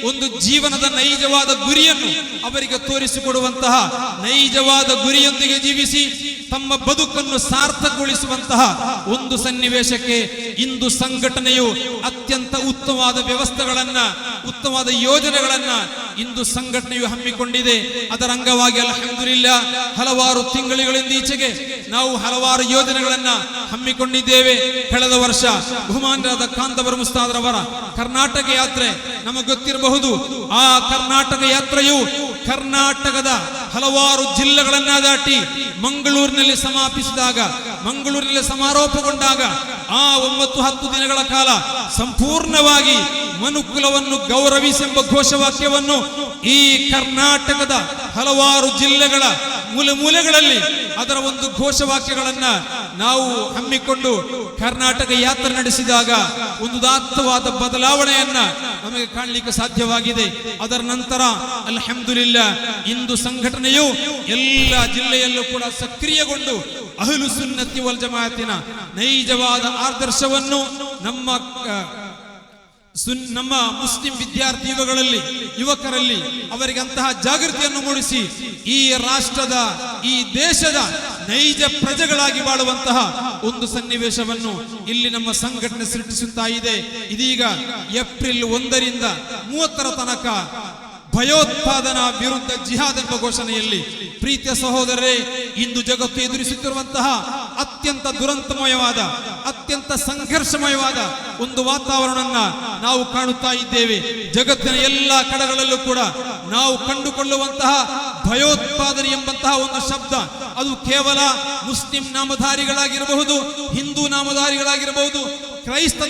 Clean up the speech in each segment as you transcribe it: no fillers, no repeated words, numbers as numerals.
ಒಂದು ಜೀವನದ ನೈಜವಾದ ಗುರಿಯನ್ನು ಅವರಿಗೆ ತೋರಿಸಿಕೊಡುವಂತಹ, ನೈಜವಾದ ಗುರಿಯೊಂದಿಗೆ ಜೀವಿಸಿ ತಮ್ಮ ಬದುಕನ್ನು ಸಾರ್ಥಕಗೊಳಿಸುವಂತಹ ಒಂದು ಸನ್ನಿವೇಶಕ್ಕೆ ಇಂದು ಸಂಘಟನೆಯು ಅತ್ಯಂತ ಉತ್ತಮವಾದ ವ್ಯವಸ್ಥೆಗಳನ್ನ, ಉತ್ತಮವಾದ ಯೋಜನೆಗಳನ್ನ ಇಂದು ಸಂಘಟನೆಯು ಹಮ್ಮಿಕೊಂಡಿದೆ. ಅದರ ಅಂಗವಾಗಿ ಅಲ್ಹಮ್ದುಲಿಲ್ಲಾ ಹಲವಾರು ತಿಂಗಳುಗಳಿಂದ ಈಚೆಗೆ ನಾವು ಹಲವಾರು ಯೋಜನೆಗಳನ್ನ ಹಮ್ಮಿಕೊಂಡಿದ್ದೇವೆ. ಕಳೆದ ವರ್ಷ ಬಹುಮಾನ್ಯರಾದ ಕಾಂತವರ ಮುಸ್ತಾದ್ರವರ ಕರ್ನಾಟಕ ಯಾತ್ರೆ ನಮಗೆ ಗೊತ್ತಿರಬಹುದು. ಆ ಕರ್ನಾಟಕ ಯಾತ್ರೆಯು ಕರ್ನಾಟಕದ ಹಲವಾರು ಜಿಲ್ಲೆಗಳನ್ನ ದಾಟಿ ಮಂಗಳೂರಿನಲ್ಲಿ ಸಮಾಪಿಸಿದಾಗ, ಮಂಗಳೂರಿನಲ್ಲಿ ಸಮಾರೋಪಗೊಂಡಾಗ ಆ 9-10 ದಿನಗಳ ಕಾಲ ಸಂಪೂರ್ಣವಾಗಿ ಮನುಕುಲವನ್ನು ಗೌರವಿಸೆಂಬ ಘೋಷವಾಕ್ಯವನ್ನು ಈ ಕರ್ನಾಟಕದ ಹಲವಾರು ಜಿಲ್ಲೆಗಳ ಮೂಲೆಗಳಲ್ಲಿ ಅದರ ಒಂದು ಘೋಷವಾಕ್ಯಗಳನ್ನ ನಾವು ಹಮ್ಮಿಕೊಂಡು ಕರ್ನಾಟಕ ಯಾತ್ರೆ ನಡೆಸಿದಾಗ ಒಂದು ಉದಾತ್ತವಾದ ಬದಲಾವಣೆಯನ್ನ ನಮಗೆ ಕಾಣಲಿಕ್ಕೆ ಸಾಧ್ಯವಾಗಿದೆ. ಅದರ ನಂತರ ಅಲ್ಹಮ್ದುಲಿಲ್ಲಾ ಇಂದು ಸಂಘಟನೆಯು ಎಲ್ಲ ಜಿಲ್ಲೆಯಲ್ಲೂ ಕೂಡ ಸಕ್ರಿಯಗೊಂಡು ಅಹ್ಲು ಸುನ್ನತಿ ವಲ್ ಜಮಾಅತಿನ ನೈಜವಾದ ಆದರ್ಶವನ್ನು ನಮ್ಮ ಮುಸ್ಲಿಂ ವಿದ್ಯಾರ್ಥಿ ಯುವಕರಲ್ಲಿ ಅವರಿಗೆ ಅಂತಹ ಜಾಗೃತಿಯನ್ನು ಮೂಡಿಸಿ ಈ ರಾಷ್ಟ್ರದ, ಈ ದೇಶದ ನೈಜ ಪ್ರಜೆಗಳಾಗಿ ಬಾಳುವಂತಹ ಒಂದು ಸನ್ನಿವೇಶವನ್ನು ಇಲ್ಲಿ ನಮ್ಮ ಸಂಘಟನೆ ಸೃಷ್ಟಿಸುತ್ತಾ ಇದೆ. ಇದೀಗ ಏಪ್ರಿಲ್ 1ರಿಂದ 30ರ ತನಕ ಭಯೋತ್ಪಾದನಾ ವಿರುದ್ಧ ಜಿಹಾದ್ ಎಂಬ ಘೋಷಣೆಯಲ್ಲಿ ಪ್ರೀತಿಯ ಸಹೋದರರೇ, ಇಂದು ಜಗತ್ತು ಎದುರಿಸುತ್ತಿರುವಂತಹ ಅತ್ಯಂತ ದುರಂತಮಯವಾದ, ಅತ್ಯಂತ ಸಂಘರ್ಷಮಯವಾದ ಒಂದು ವಾತಾವರಣವನ್ನ ನಾವು ಕಾಣುತ್ತಾ ಇದ್ದೇವೆ. ಜಗತ್ತಿನ ಎಲ್ಲಾ ಕಡೆಗಳಲ್ಲೂ ಕೂಡ ನಾವು ಕಂಡುಕೊಳ್ಳುವಂತಹ ಭಯೋತ್ಪಾದನೆ ಎಂಬಂತಹ ಒಂದು ಶಬ್ದ ಅದು ಕೇವಲ ಮುಸ್ಲಿಂ ನಾಮಧಾರಿಗಳಾಗಿರಬಹುದು, ಹಿಂದೂ ನಾಮಧಾರಿಗಳಾಗಿರಬಹುದು, ಕ್ರೈಸ್ತ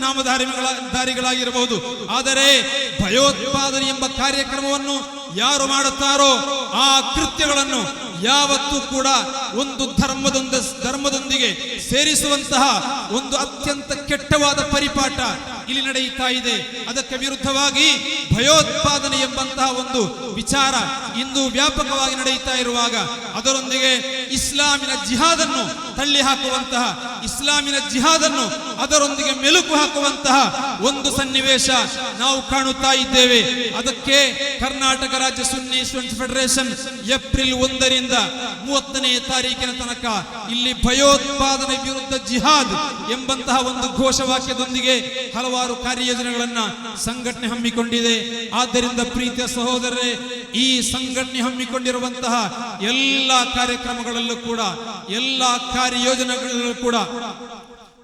ನಾಮಧಾರಿಗಳಾಗಿರಬಹುದು. ಆದರೆ ಭಯೋತ್ಪಾದನೆ ಎಂಬ ಕಾರ್ಯಕ್ರಮವನ್ನು ಯಾರು ಮಾಡುತ್ತಾರೋ ಆ ಕೃತ್ಯಗಳನ್ನು ಯಾವತ್ತೂ ಕೂಡ ಒಂದು ಧರ್ಮದೊಂದಿಗೆ ಸೇರಿಸುವಂತಹ ಒಂದು ಅತ್ಯಂತ ಕೆಟ್ಟವಾದ ಪರಿಪಾಠ ಇಲ್ಲಿ ನಡೆಯುತ್ತಾ ಇದೆ. ಅದಕ್ಕೆ ವಿರುದ್ಧವಾಗಿ ಭಯೋತ್ಪಾದನೆ ಎಂಬಂತಹ ಒಂದು ವಿಚಾರ ಇಂದು ವ್ಯಾಪಕವಾಗಿ ನಡೆಯುತ್ತಾ ಇರುವಾಗ ಅದರೊಂದಿಗೆ ಇಸ್ಲಾಮಿನ ಜಿಹಾದನ್ನು ತಳ್ಳಿ ಹಾಕುವಂತಹ, ಇಸ್ಲಾಮಿನ ಜಿಹಾದನ್ನು ಅದರೊಂದಿಗೆ ಮೆಲುಕು ಹಾಕುವಂತಹ ಒಂದು ಸನ್ನಿವೇಶ ನಾವು ಕಾಣುತ್ತಾ ಇದ್ದೇವೆ. ಅದಕ್ಕೆ ಕರ್ನಾಟಕ ರಾಜ್ಯ ಸುನ್ನಿ ಸ್ಟೂಡೆಂಟ್ಸ್ ಫೆಡರೇಷನ್ ಏಪ್ರಿಲ್ 1ರಿಂದ 30ನೇ ತಾರೀಕಿನ ತನಕ ಇಲ್ಲಿ ಭಯೋತ್ಪಾದನೆ ವಿರುದ್ಧ ಜಿಹಾದ್ ಎಂಬಂತಹ ಒಂದು ಘೋಷವಾಕ್ಯದೊಂದಿಗೆ ಹಲವಾರು ಕಾರ್ಯಯೋಜನೆಗಳನ್ನ ಸಂಘಟನೆ ಹಮ್ಮಿಕೊಂಡಿದೆ. ಆದ್ದರಿಂದ ಪ್ರೀತಿಯ ಸಹೋದರರೇ, ಈ ಸಂಘಟನೆ ಹಮ್ಮಿಕೊಂಡಿರುವಂತಹ ಎಲ್ಲ ಕಾರ್ಯಕ್ರಮಗಳಲ್ಲೂ ಕೂಡ, ಎಲ್ಲ ಕಾರ್ಯಯೋಜನೆಗಳಲ್ಲೂ ಕೂಡ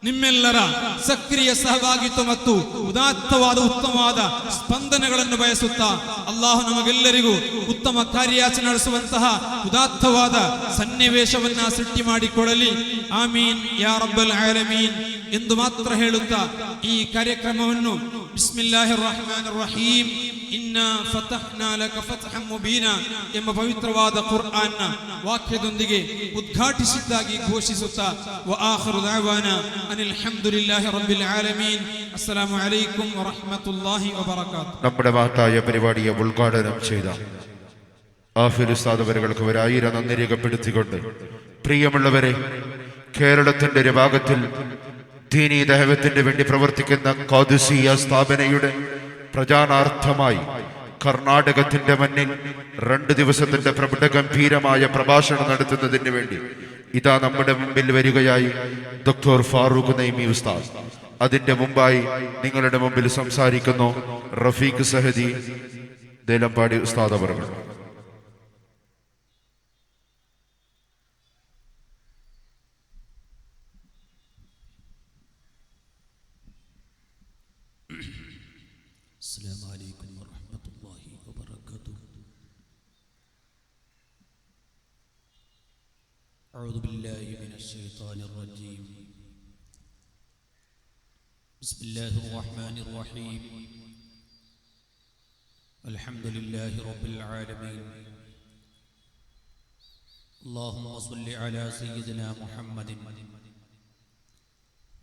ನಿಮ್ಮೆಲ್ಲರ ಸಕ್ರಿಯ ಸಹಭಾಗಿತ್ವ ಮತ್ತು ಉದಾತ್ತವಾದ ಉತ್ತಮವಾದ ಸ್ಪಂದನೆಗಳನ್ನು ಬಯಸುತ್ತಾ ಅಲ್ಲಾಹು ನಮಗೆಲ್ಲರಿಗೂ ಉತ್ತಮ ಕಾರ್ಯಾಚರಣೆ ನಡೆಸುವಂತಹ ಉದಾತ್ತವಾದ ಸನ್ನಿವೇಶವನ್ನ ಸೃಷ್ಟಿ ಮಾಡಿಕೊಡಲಿ. ಆಮೀನ್ ಯಾ ರಬ್ಬಲ್ ಆಲಮೀನ್ ಎಂದು ಮಾತ್ರ ಹೇಳುತ್ತಾ ಈ ಕಾರ್ಯಕ್ರಮವನ್ನು ಬಿಸ್ಮಿಲ್ಲಾಹಿರ್ ರಹಮಾನಿರ್ ರಹೀಮ್ ಇನ್ನಾ ಫತಹ್ನಾ ಲಕ ಫತ್ಹನ್ ಮುಬೀನಾ ಎಂಬ ಪವಿತ್ರವಾದ ಕುರ್ಆನ್ನ ವಾಕ್ಯದೊಂದಿಗೆ ಉದ್ಘಾಟಿಸಿದ್ದಾಗಿ ಘೋಷಿಸುತ್ತಾ ವ ಆಖಿರು ದಅವಾನಾ ಅನಿಲ್ ಹಮ್ದುಲಿಲ್ಲಾಹಿ റബ്ബിൽ ആലമീൻ. അസ്സലാമു അലൈക്കും വറഹ്മത്തുള്ളാഹി വബറകാതുഹു. നമ്മുടെ മഹത്തായ പരിപാടിയെ ഉദ്ഘാടനം ചെയ്ത ആഫിർ ഉസ്താദ് അവർക്ക് 1000 നന്ദി രേഖപ്പെടുത്തിക്കൊണ്ട്, പ്രിയമുള്ളവരെ, കേരളത്തിന്റെ ഒരു ഭാഗത്തിൽ ദീനീ ദഅവത്തിന് വേണ്ടി പ്രവർത്തിക്കുന്ന ഖാദിസിയ സ്ഥാപനയുടെ പ്രചാരണാർത്ഥമായി കർണാടകത്തിന്റെ മണ്ണിൽ 2 ദിവസത്തിന്റെ പ്രബുദ്ധഗംഭീരമായ പ്രഭാഷണം നടത്തുന്നതിന് വേണ്ടി ഇതാ നമ്മുടെ മുമ്പിൽ വരികയായി ഡോക്ടർ ഫാറൂഖ് നൈമി ഉസ്താദ്. അതിന്റെ മുമ്പായി നിങ്ങളുടെ മുമ്പിൽ സംസാരിക്കുന്നു റഫീഖ് സഹദി ദേലമ്പാടി ഉസ്താദ് അവർ. السلام عليكم ورحمة الله وبركاته. أعوذ بالله من الشيطان الرجيم. بسم الله الرحمن الرحيم. الحمد لله رب العالمين. اللهم صل على سيدنا محمد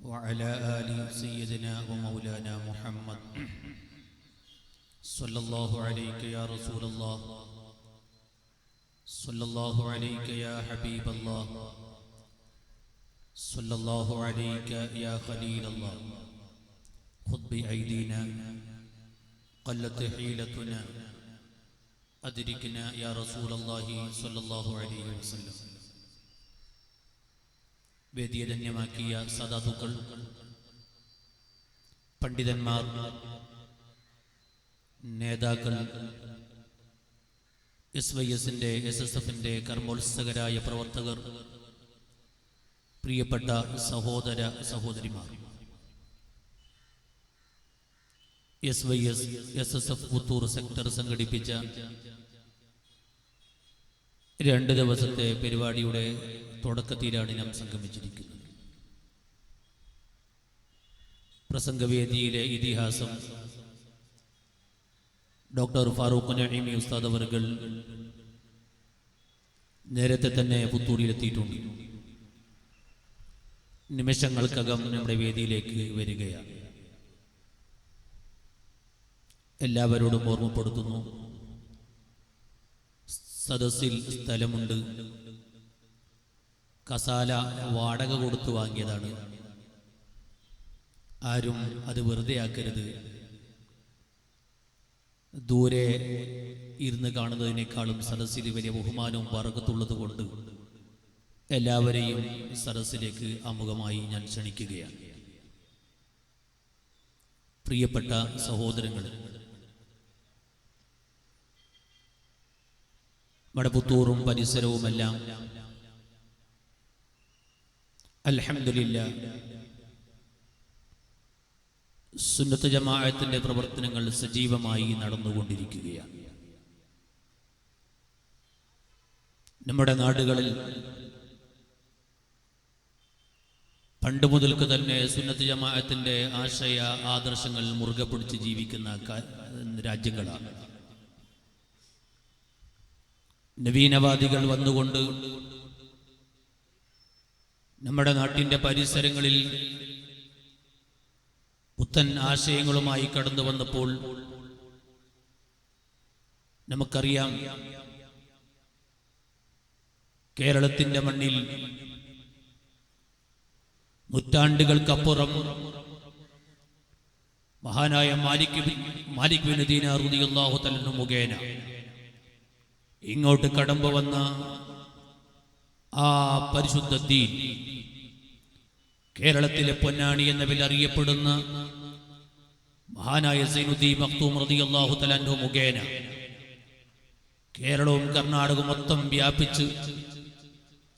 وعلى آل سيدنا ومولانا محمد. صلى الله عليك يا رسول الله، صلى الله عليك يا حبيب الله، صلى الله عليك يا خليل الله. خذ بأيدينا قلت حيلتنا أدركنا يا رسول الله صلى الله عليه وسلم. വേദിയധന്യമാക്കിയ സദാതുക്കൾ, പണ്ഡിതന്മാർ, നേതാക്കൾ, SYSന്റെ SSFന്റെ കർമ്മോത്സകരായ പ്രവർത്തകർ, പ്രിയപ്പെട്ട സഹോദര സഹോദരിമാർ, SYS SSF പുത്തൂർ സെക്ടർ സംഘടിപ്പിച്ച 2 ദിവസത്തെ പരിപാടിയുടെ തുടക്കത്തിലാണ് നാം സംഗമിച്ചിരിക്കുന്നത്. പ്രസംഗവേദിയിലെ ഇതിഹാസം ഡോക്ടർ ഫാറൂഖ് നഈമി ഉസ്താദ് അവർകൾ നേരത്തെ തന്നെ പുത്തൂരിലെത്തിയിട്ടുണ്ട്. നിമിഷങ്ങൾക്കകം നമ്മുടെ വേദിയിലേക്ക് വരികയാണ്. എല്ലാവരോടും ഓർമ്മപ്പെടുത്തുന്നു, സദസ്സിൽ സ്ഥലമുണ്ട്. കസാല വാടക കൊടുത്തു വാങ്ങിയതാണ്. ആരും അത് വെറുതെ ആക്കരുത്. ദൂരെ ഇരുന്ന് കാണുന്നതിനേക്കാളും സദസ്സിൽ വലിയ ബഹുമാനവും ബറക്കത്തുള്ളത് കൊണ്ട് എല്ലാവരെയും സദസ്സിലേക്ക് ആമുഖമായി ഞാൻ ക്ഷണിക്കുകയാണ്. പ്രിയപ്പെട്ട സഹോദരങ്ങൾ, മടപ്പുത്തൂറും പരിസരവുമെല്ലാം അൽഹംദുലില്ലാഹ് സുന്നത്ത് ജമാഅത്തിന്റെ പ്രവർത്തനങ്ങൾ സജീവമായി നടന്നുകൊണ്ടിരിക്കുകയാണ്. നമ്മുടെ നാടുകളിൽ പണ്ട് മുതൽക്ക് തന്നെ സുന്നത്ത് ജമാഅത്തിന്റെ ആശയ ആദർശങ്ങൾ മുറുകെ പിടിച്ച് ജീവിക്കുന്ന രാജ്യങ്ങളാണ്. നവീനവാദികൾ വന്നുകൊണ്ട് നമ്മുടെ നാട്ടിന്റെ പരിസരങ്ങളിൽ പുത്തൻ ആശയങ്ങളുമായി കടന്നു വന്നപ്പോൾ നമുക്കറിയാം, കേരളത്തിന്റെ മണ്ണിൽ നൂറ്റാണ്ടുകൾക്കപ്പുറം മഹാനായ മാലിക് ബിൻ ദീനാർ റളിയല്ലാഹു തആല മുഖേന ഇങ്ങോട്ട് കടമ്പ വന്ന ആ പരിശുദ്ധ ദീൻ, കേരളത്തിലെ പൊന്നാണി എന്ന പേരിൽ അറിയപ്പെടുന്ന മഹാനായ സൈനുദ്ദീൻ മഖ്തൂം റളിയല്ലാഹു തആല അൻഹു മുഖേന കേരളവും കർണാടകവും മൊത്തം വ്യാപിച്ച്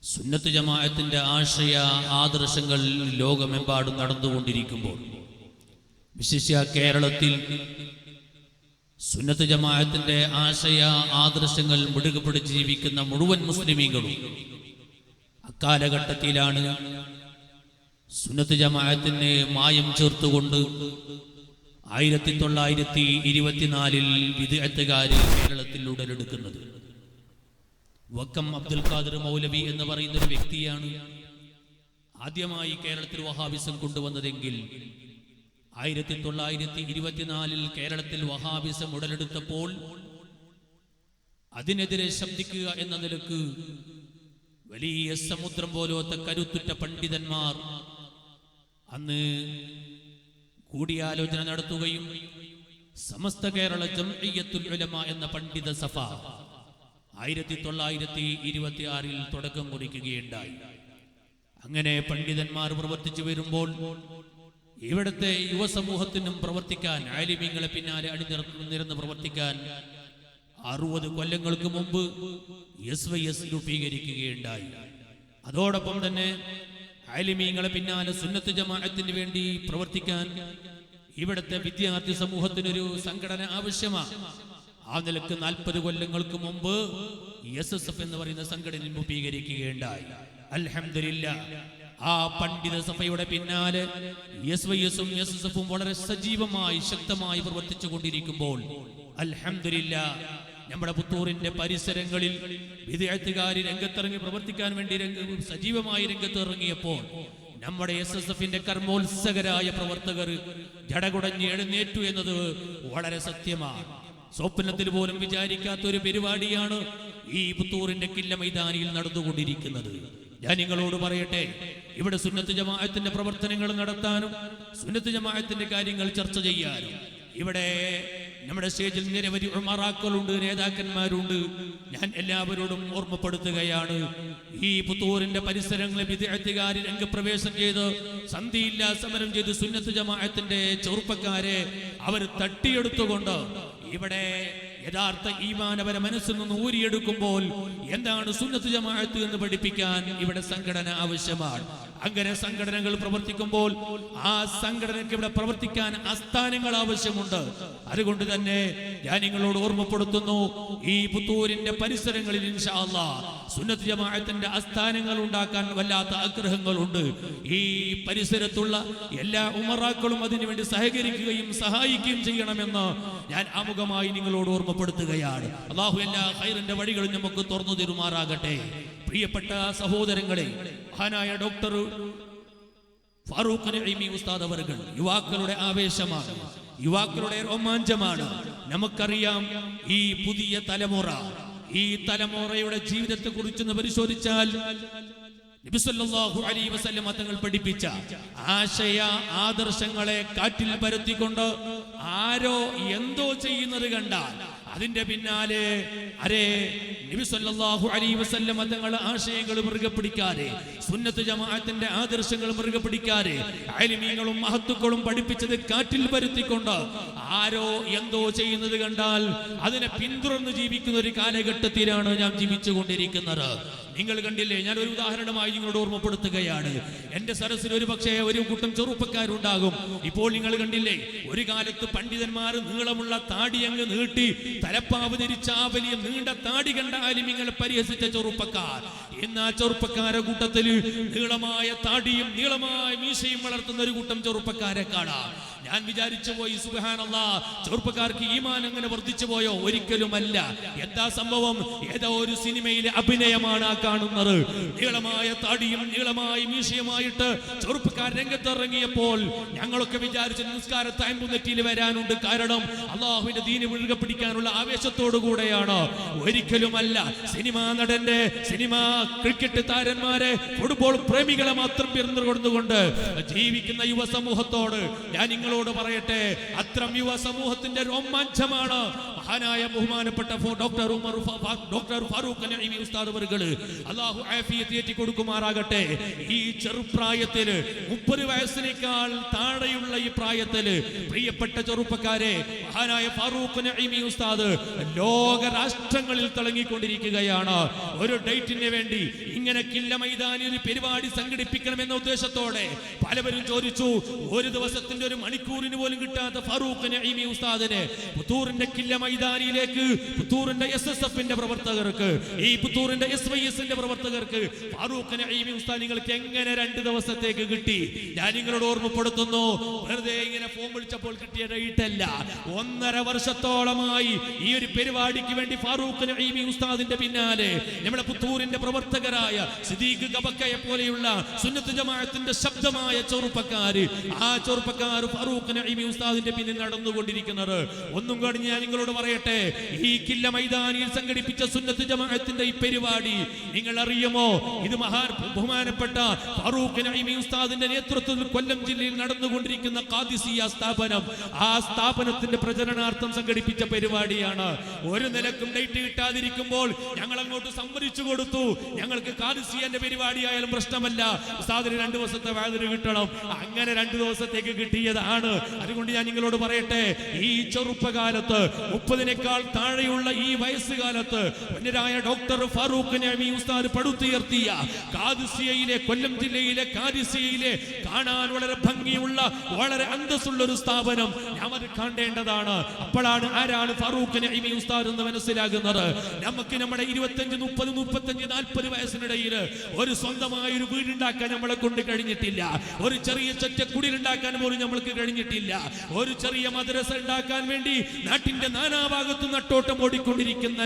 സുന്നത്ത് ജമാഅത്തിന്റെ ആശയ ആദർശങ്ങൾ ലോകമെമ്പാടും നടന്നുകൊണ്ടിരിക്കുമ്പോൾ, വിശേഷ്യ കേരളത്തിൽ സുന്നത്ത് ജമാഅത്തിന്റെ ആശയ ആദർശങ്ങൾ മുറുകെ പിടിച്ച് ജീവിക്കുന്ന മുഴുവൻ മുസ്ലിമീങ്ങളും അക്കാലഘട്ടത്തിലാണ് സുന്നത്ത് ജമാഅത്തിന് മായം ചേർത്തുകൊണ്ട് 1924 വിദ്അത്തുകാര് കേരളത്തിൽ ഉടലെടുക്കുന്നത്. വക്കം അബ്ദുൽ ഖാദിർ മൗലവി എന്ന് പറയുന്ന ഒരു വ്യക്തിയാണ് ആദ്യമായി കേരളത്തിൽ വഹാബിസം കൊണ്ടുവന്നതെങ്കിൽ 1924 കേരളത്തിൽ വഹാബിസം ഉടലെടുത്തപ്പോൾ അതിനെതിരെ ശബ്ദിക്കുക എന്ന നിലക്ക് വലിയ സമുദ്രം പോലത്തെ കരുത്തുറ്റ പണ്ഡിതന്മാർ അന്ന് കൂടിയാലോചന നടത്തുകയും സമസ്ത കേരള ജംഇയ്യത്തുൽ ഉലമ എന്ന പണ്ഡിത സഭ 1926 തുടക്കം കുറിക്കുകയുണ്ടായി. അങ്ങനെ പണ്ഡിതന്മാർ പ്രവർത്തിച്ചു വരുമ്പോൾ ഇവിടുത്തെ യുവസമൂഹത്തിനും പ്രവർത്തിക്കാൻ, ആലിമീങ്ങളെ പിന്നാലെ അണിനിരന്ന് പ്രവർത്തിക്കാൻ 60 കൊല്ലങ്ങൾക്ക് മുമ്പ് SYS രൂപീകരിക്കുകയുണ്ടായി. അതോടൊപ്പം തന്നെ ആലിമീങ്ങളെ പിന്നാലെ സുന്നത്ത് ജമാഅത്തിന് വേണ്ടി പ്രവർത്തിക്കാൻ ഇവിടുത്തെ വിദ്യാർത്ഥി സമൂഹത്തിനൊരു സംഘടന ആവശ്യമാണ്. ആ നിലക്ക് 40 കൊല്ലങ്ങൾക്ക് മുമ്പ് SSF എന്ന് പറയുന്ന സംഘടന രൂപീകരിക്കുകയുണ്ടായി. അൽഹംദുലില്ലാഹ്, ആ പണ്ഡിത സഭയുടെ പിന്നാലെ SYSഉം SSFഉം വളരെ സജീവമായി ശക്തമായി പ്രവർത്തിച്ചു കൊണ്ടിരിക്കുമ്പോൾ അൽഹംദുലില്ലാഹ് നമ്മുടെ പുത്തൂരിന്റെ പരിസരങ്ങളിൽ വിദ്യാർത്ഥികാരി രംഗത്തിറങ്ങി പ്രവർത്തിക്കാൻ വേണ്ടി സജീവമായി രംഗത്തിറങ്ങിയപ്പോൾ നമ്മുടെ SSFന്റെ കർമ്മോത്സകരായ പ്രവർത്തകർ ജടകുടഞ്ഞ് എഴുന്നേറ്റു എന്നത് വളരെ സത്യമാണ്. സ്വപ്നത്തിൽ പോലും വിചാരിക്കാത്ത ഒരു പരിപാടിയാണ് ഈ പുത്തൂരിന്റെ കില്ല മൈതാനിയിൽ നടന്നുകൊണ്ടിരിക്കുന്നത്. ഞാൻ നിങ്ങളോട് പറയട്ടെ, ഇവിടെ സുന്നത്ത് ജമാഅത്തിന്റെ പ്രവർത്തനങ്ങൾ നടത്താനും സുന്നത്ത് ജമാഅത്തിന്റെ കാര്യങ്ങൾ ചർച്ച ചെയ്യാനും ഇവിടെ നമ്മുടെ സ്റ്റേജിൽ നിരവധി ഉമറാക്കളുണ്ട്, നേതാക്കന്മാരുണ്ട്. ഞാൻ എല്ലാവരോടും ഓർമ്മപ്പെടുത്തുകയാണ്, ഈ പുത്തൂരിന്റെ പരിസരങ്ങളിൽ വിദ്യാർത്ഥികാർ രംഗപ്രവേശം ചെയ്ത് സന്ധിയില്ലാ സമരം ചെയ്ത് സുന്നത്ത് ജമാഅത്തിന്റെ ചെറുപ്പക്കാരെ അവർ തട്ടിയെടുത്തുകൊണ്ട് ഇവിടെ യഥാർത്ഥ ഈമാനവരെ മനസ്സിൽ നിന്ന് ഊരിയെടുക്കുമ്പോൾ എന്താണ് സുന്നത്ത് ജമാഅത്ത് എന്ന് പഠിപ്പിക്കാൻ ഇവിടെ സംഘടന ആവശ്യമാണ്. അങ്ങനെ സംഘടനകൾ പ്രവർത്തിക്കുമ്പോൾ ആ സംഘടനയ്ക്ക് ഇവിടെ പ്രവർത്തിക്കാൻ ആസ്ഥാനങ്ങൾ ആവശ്യമുണ്ട്. അതുകൊണ്ട് തന്നെ ഞാൻ നിങ്ങളോട് ഓർമ്മപ്പെടുത്തുന്നു, ഈ പുത്തൂരിന്റെ പരിസരങ്ങളിൽ ഇൻഷാ അല്ലാഹ് സുന്നത്ത് ജമാഅത്തിന്റെ ആസ്ഥാനങ്ങൾ ഉണ്ടാക്കാൻ വല്ലാത്ത ആഗ്രഹങ്ങളുണ്ട്. ഈ പരിസരത്തുള്ള എല്ലാ ഉമറാക്കളും അതിനുവേണ്ടി സഹകരിക്കുകയും സഹായിക്കുകയും ചെയ്യണമെന്ന് ഞാൻ ആമുഖമായി നിങ്ങളോട് ഓർമ്മപ്പെടുത്തുകയാണ്. അല്ലാഹു എല്ലാ ഖൈറിന്റെ വഴികളും നമുക്ക് തുറന്നു തരുമാറാകട്ടെ. പ്രിയപ്പെട്ട സഹോദരങ്ങളെ, മഹാനായ ഡോക്ടർ ഫാറൂഖ് നഈമി ഉസ്താദ് അവർകൾ യുവാക്കളുടെ ആവേശമാണ്, യുവാക്കളുടെ രോമാഞ്ചമാണ്. നമുക്കറിയാം, ഈ പുതിയ തലമുറ, ഈ തലമുറയുടെ ജീവിതത്തെ കുറിച്ചൊന്ന് പരിശോധിച്ചാൽ നബി സല്ലല്ലാഹു അലൈഹി വസല്ലം തങ്ങൾ പഠിപ്പിച്ച ആശയ ആദർശങ്ങളെ കാറ്റിൽ പരത്തിക്കൊണ്ട് ആരോ എന്തോ ചെയ്യുന്നത് കണ്ടാൽ അതിന്റെ പിന്നാലെ നബി സല്ലല്ലാഹു അലൈഹി വസല്ലം തങ്ങളുടെ ആശയങ്ങൾ മുറുകെ പിടിക്കാതെ, സുന്നത്ത് ജമാഅത്തിന്റെ ആദർശങ്ങൾ മുറുകെ പിടിക്കാതെ, അലിമീങ്ങളും മഹത്തുക്കളും പഠിപ്പിച്ചത് കാറ്റിൽ പരത്തിക്കൊണ്ട് ആരോ എന്തോ ചെയ്യുന്നത് കണ്ടാൽ അതിനെ പിന്തുടർന്ന് ജീവിക്കുന്ന ഒരു കാലഘട്ടത്തിലാണ് ഞാൻ ജീവിച്ചുകൊണ്ടിരിക്കുന്നത്. നിങ്ങൾ കണ്ടില്ലേ, ഞാൻ ഒരു ഉദാഹരണമായി നിങ്ങളോട് ഓർമ്മപ്പെടുത്തുകയാണ്. എന്റെ സരസിൽ ഒരു പക്ഷേ ഒരു കൂട്ടം ചെറുപ്പക്കാരുണ്ടാകും. ഇപ്പോൾ നിങ്ങൾ കണ്ടില്ലേ, ഒരു കാലത്ത് പണ്ഡിതന്മാർ നീളമുള്ള താടി അങ്ങ് നീട്ടി തലപ്പാവ് ധരിച്ച ആ വലിയ നീണ്ട താടി കണ്ട ആലിമീങ്ങളെ പരിഹസിച്ച ചെറുപ്പക്കാർ, ഇന്ന് ആ ചെറുപ്പക്കാരെ കൂട്ടത്തിൽ നീളമായ താടിയും നീളമായ മീശയും വളർത്തുന്ന ഒരു കൂട്ടം ചെറുപ്പക്കാരെ കാണാം. ഞാൻ വിചാരിച്ചു പോയി, സുബ്ഹാനല്ലാഹ്, ചെറുപ്പക്കാർക്ക് ഈമാൻ അങ്ങനെ വർദ്ധിച്ചു പോയോ? ഒരിക്കലുമല്ല. എന്താ സംഭവം? ഏതോ ഒരു സിനിമയിലെ അഭിനയമാണ് ആ കാണുന്നത്. നീളമായ താടിയും നീളമായ മീശയുമായിട്ട് ചെറുപ്പക്കാർ രംഗത്തിറങ്ങിയപ്പോൾ ഞങ്ങളൊക്കെ വിചാരിച്ചു നിസ്കാരത്ത് അമ്പുനെറ്റിയിൽ വരാനുണ്ട്. കാരണം അള്ളാഹുവിന്റെ ദീന് മുഴുകെ പിടിക്കാനുള്ള ആവേശത്തോടു കൂടെയാണ്. ഒരിക്കലുമല്ല. സിനിമാ നടന്റെ, സിനിമാ ക്രിക്കറ്റ് താരന്മാരെ, ഫുട്ബോൾ പ്രേമികളെ മാത്രം പിന്തുടർന്നുകൊണ്ട് ജീവിക്കുന്ന യുവസമൂഹത്തോട് ഞാൻ നിങ്ങളോട് പറയട്ടെ, അത്തരം യുവ സമൂഹത്തിന്റെ രോമാഞ്ചമാണ് മഹാനായ ബഹുമാനപ്പെട്ട ഡോക്ടർ ഫാറൂഖ് നഈമി ഉസ്താദ് അവർകൾ അല്ലാഹു ആഫിയത്ത് ഏറ്റി കൊടുക്കുമാറാകട്ടെ. ഈ ചെറുപ്രായത്തില് 30 വയസ്സിനേക്കാൾ താഴെയുള്ള ഈ പ്രായത്തില് പ്രിയപ്പെട്ട ചെറുപ്പക്കാരെ, മഹാനായ ഫാറൂഖ് നഈമി ഉസ്താദ് ലോക രാഷ്ട്രങ്ങളിൽ തിളങ്ങിക്കൊണ്ടിരിക്കുകയാണ്. ഒരു ഡേറ്റിന് വേണ്ടി ഇങ്ങനെ കില്ല മൈതാനിൽ ഒരു പരിപാടി സംഘടിപ്പിക്കണമെന്ന ഉദ്ദേശത്തോടെ പലവരും ചോദിച്ചു. ഒരു ദിവസത്തിന്റെ ഒരു മണിക്കൂറിന് പോലും കിട്ടാത്ത ഫാറൂഖ് നഈമി ഉസ്താദിനെ പുത്തൂറിന്റെ കില്ല മൈതാനിയിലേക്ക്, പുത്തൂറിന്റെ SSFന്റെ പ്രവർത്തകർക്ക്, ഈ പുത്തൂറിന്റെ SYSന്റെ പ്രവർത്തകർക്ക് ഫാറൂഖ് നഈമി ഉസ്താദ് നിങ്ങൾക്ക് എങ്ങനെ 2 ദിവസത്തേക്ക് കിട്ടി? ഞാൻ നിങ്ങളോട് ഓർമ്മപ്പെടുത്തുന്നു, വെറുതെ ഇങ്ങനെ ഫോൺ വിളിച്ചപ്പോൾ കിട്ടിയ ഡേറ്റ് അല്ല. 1.5 വർഷത്തോളമായി ഈ ഒരു പരിപാടിക്ക് വേണ്ടി ഫാറൂഖ് നഈമി ഉസ്താദിന്റെ പിന്നാലെ നമ്മുടെ പുത്തൂരിന്റെ പ്രവർത്തകരായ സിദ്ദീഖ് ഗബക്കയെ പോലെയുള്ള സുന്നത്ത് ജമാഅത്തിന്റെ ശബ്ദമായ ചെറുപ്പക്കാര്, ആ ചെറുപ്പക്കാർ ഫാറൂഖ് നഈമി ഉസ്താദിന്റെ പിന്നിൽ നടന്നുകൊണ്ടിരിക്കുന്നത്. ഒന്നും കഴിഞ്ഞ് ഞാൻ നിങ്ങളോട് പറയട്ടെ, ഈ കില്ല മൈതാനിയിൽ സംഘടിപ്പിച്ച സുന്നത്ത് ജമാഅത്തിന്റെ ഈ പരിപാടി നിങ്ങൾ അറിയുമോ? ഇത് ബഹുമാനപ്പെട്ട ഫാറൂഖ് നഈമി ഉസ്താദിന്റെ നേതൃത്വത്തിൽ കൊല്ലം ജില്ലയിൽ നടന്നുകൊണ്ടിരിക്കുന്ന ഖാദിസിയ സ്ഥാപനം, ആ സ്ഥാപനത്തിന്റെ പ്രചരണാർത്ഥം സംഘടിപ്പിച്ച പരിപാടിയാണ്. ഒരു നിലക്കും ഡേറ്റ് കിട്ടാതിരിക്കുമ്പോൾ ഞങ്ങൾ അങ്ങോട്ട് സമ്മതിച്ചു കൊടുത്തു. ഞങ്ങൾക്ക് ഖാദിസിയന്റെ പരിപാടിയായാലും പ്രശ്നമല്ല, ഉസ്താദിന് 2 ദിവസത്തെ വാതിൽ കിട്ടണം. അങ്ങനെ 2 ദിവസത്തേക്ക് കിട്ടിയതാണ്. അതുകൊണ്ട് ഞാൻ നിങ്ങളോട് പറയട്ടെ, ഈ ചെറുപ്പകാലത്ത് 30-നേക്കാൾ താഴെയുള്ള ഈ വയസ്സുകാലത്ത് വന്യരായ ഡോക്ടർ ഫാറൂഖ് നഈമി ഉസ്താദ് പടുത്തുയർത്തിയ ഖാദിസിയയിലെ, കൊല്ലം ജില്ലയിലെ ഖാദിസിയയിലെ കാണാൻ വളരെ ഭംഗിയുള്ള, വളരെ അന്തസ്സുള്ള ഒരു സ്ഥാപനം നാം അത് കാണേണ്ടതാണ്. അപ്പോഴാണ് ആരാണ് ഫാറൂഖ് നഈമി ഉസ്താദ് എന്ന് മനസ്സിലാകുന്നത്. നമുക്ക് നമ്മുടെ 25, 30, 35, 40 വയസ്സിനിടയിൽ ഒരു സ്വന്തമായ ഒരു വീടുണ്ടാക്കാൻ നമ്മളെ കൊണ്ട് കഴിഞ്ഞിട്ടില്ല. ഒരു ചെറിയ കുടിലുണ്ടാക്കാൻ പോലും നമ്മൾക്ക് കഴിഞ്ഞിട്ടില്ല. ഒരു ചെറിയ മദ്രസ ഉണ്ടാക്കാൻ വേണ്ടി നാട്ടിന്റെ നാനാഭാഗത്തും നട്ടോട്ടം ഓടിക്കൊണ്ടിരിക്കുന്ന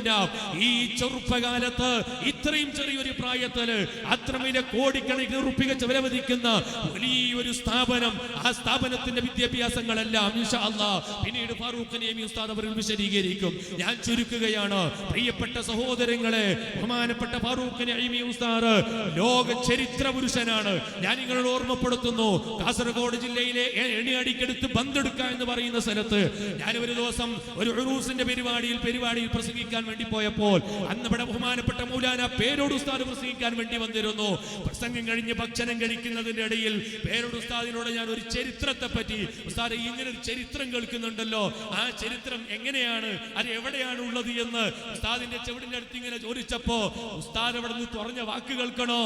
ഈ ചെറുപ്പകാലത്ത്, ഇത്രയും ചെറിയൊരു പ്രായത്തില് അത്രമേലെ കോടിക്കണക്കിന് റുപ്പിക ചെലവഴിക്കുന്ന വലിയൊരു സ്ഥാപനം, ആ സ്ഥാപനത്തിന്റെ വിദ്യാഭ്യാസങ്ങളെല്ലാം ഇൻഷാ അല്ലാഹ് പിന്നീട് ഫാറൂഖ് നഈമി ഉസ്താദ് അവർ വിശദീകരിക്കും. ഞാൻ ചുരുക്കുകയാണ്. പ്രിയപ്പെട്ട സഹോദരങ്ങളെ, ബഹുമാനപ്പെട്ട ഫാറൂഖ് നഈമി ഉസ്താദ് ലോക ചരിത്ര പുരുഷനാണ്. ഞാൻ നിങ്ങളോട് ഓർമ്മപ്പെടുത്തുന്നു, കാസർഗോഡ് ജില്ലയിലെ എണിയടിക്കടുത്ത് ബന്തെടുക്ക എന്ന് പറയുന്ന സ്ഥലത്ത് ഞാൻ ഒരു ദിവസം ഒരു ഉറൂസിന്റെ പരിപാടിയിൽ പ്രസംഗിക്കാൻ വേണ്ടി പോയപ്പോൾ അന്ന് ഇവിടെ ബഹുമാനപ്പെട്ട മൗലാന പേരോട് ഉസ്താദ് പ്രസംഗിക്കാൻ വേണ്ടി വന്നിരുന്നു. പ്രസംഗം കഴിഞ്ഞ് ഭക്ഷണം കഴിക്കുന്നതിന്റെ ഇടയിൽ പേരോട് ഉസ്താദിനോട് ഞാൻ ഒരു ചരിത്രത്തെ പറ്റി, ഉസ്താദ് ഇങ്ങനെ ഒരു ചരിത്രം കേൾക്കുന്നുണ്ടല്ലോ, ആ ചരിത്രം എങ്ങനെയാണ്, അത് എവിടെയാണ് ഉള്ളത് എന്ന് ഉസ്താദിന്റെ ചെവിടിന്റെ അടുത്ത് ഇങ്ങനെ ചോദിച്ചപ്പോ ഉസ്താദ് അവിടെ നിന്ന് തുറഞ്ഞ വാക്ക് കേൾക്കണോ,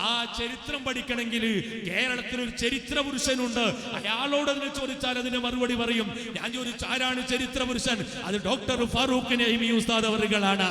ആ ചരിത്രം പഠിക്കണമെങ്കിൽ കേരളത്തിൽ ഒരു ചരിത്ര പുരുഷനുണ്ട്, അയാളോട് അതിനെ ചോദിച്ചാൽ അതിന് മറുപടി പറയും. ഞാൻ ചോദിച്ചു ആരാണ് ചരിത്ര പുരുഷൻ? അത് ഡോക്ടർ ഫാറൂഖ് നഈമി ഉസ്താദ് അവറുകളാണ്.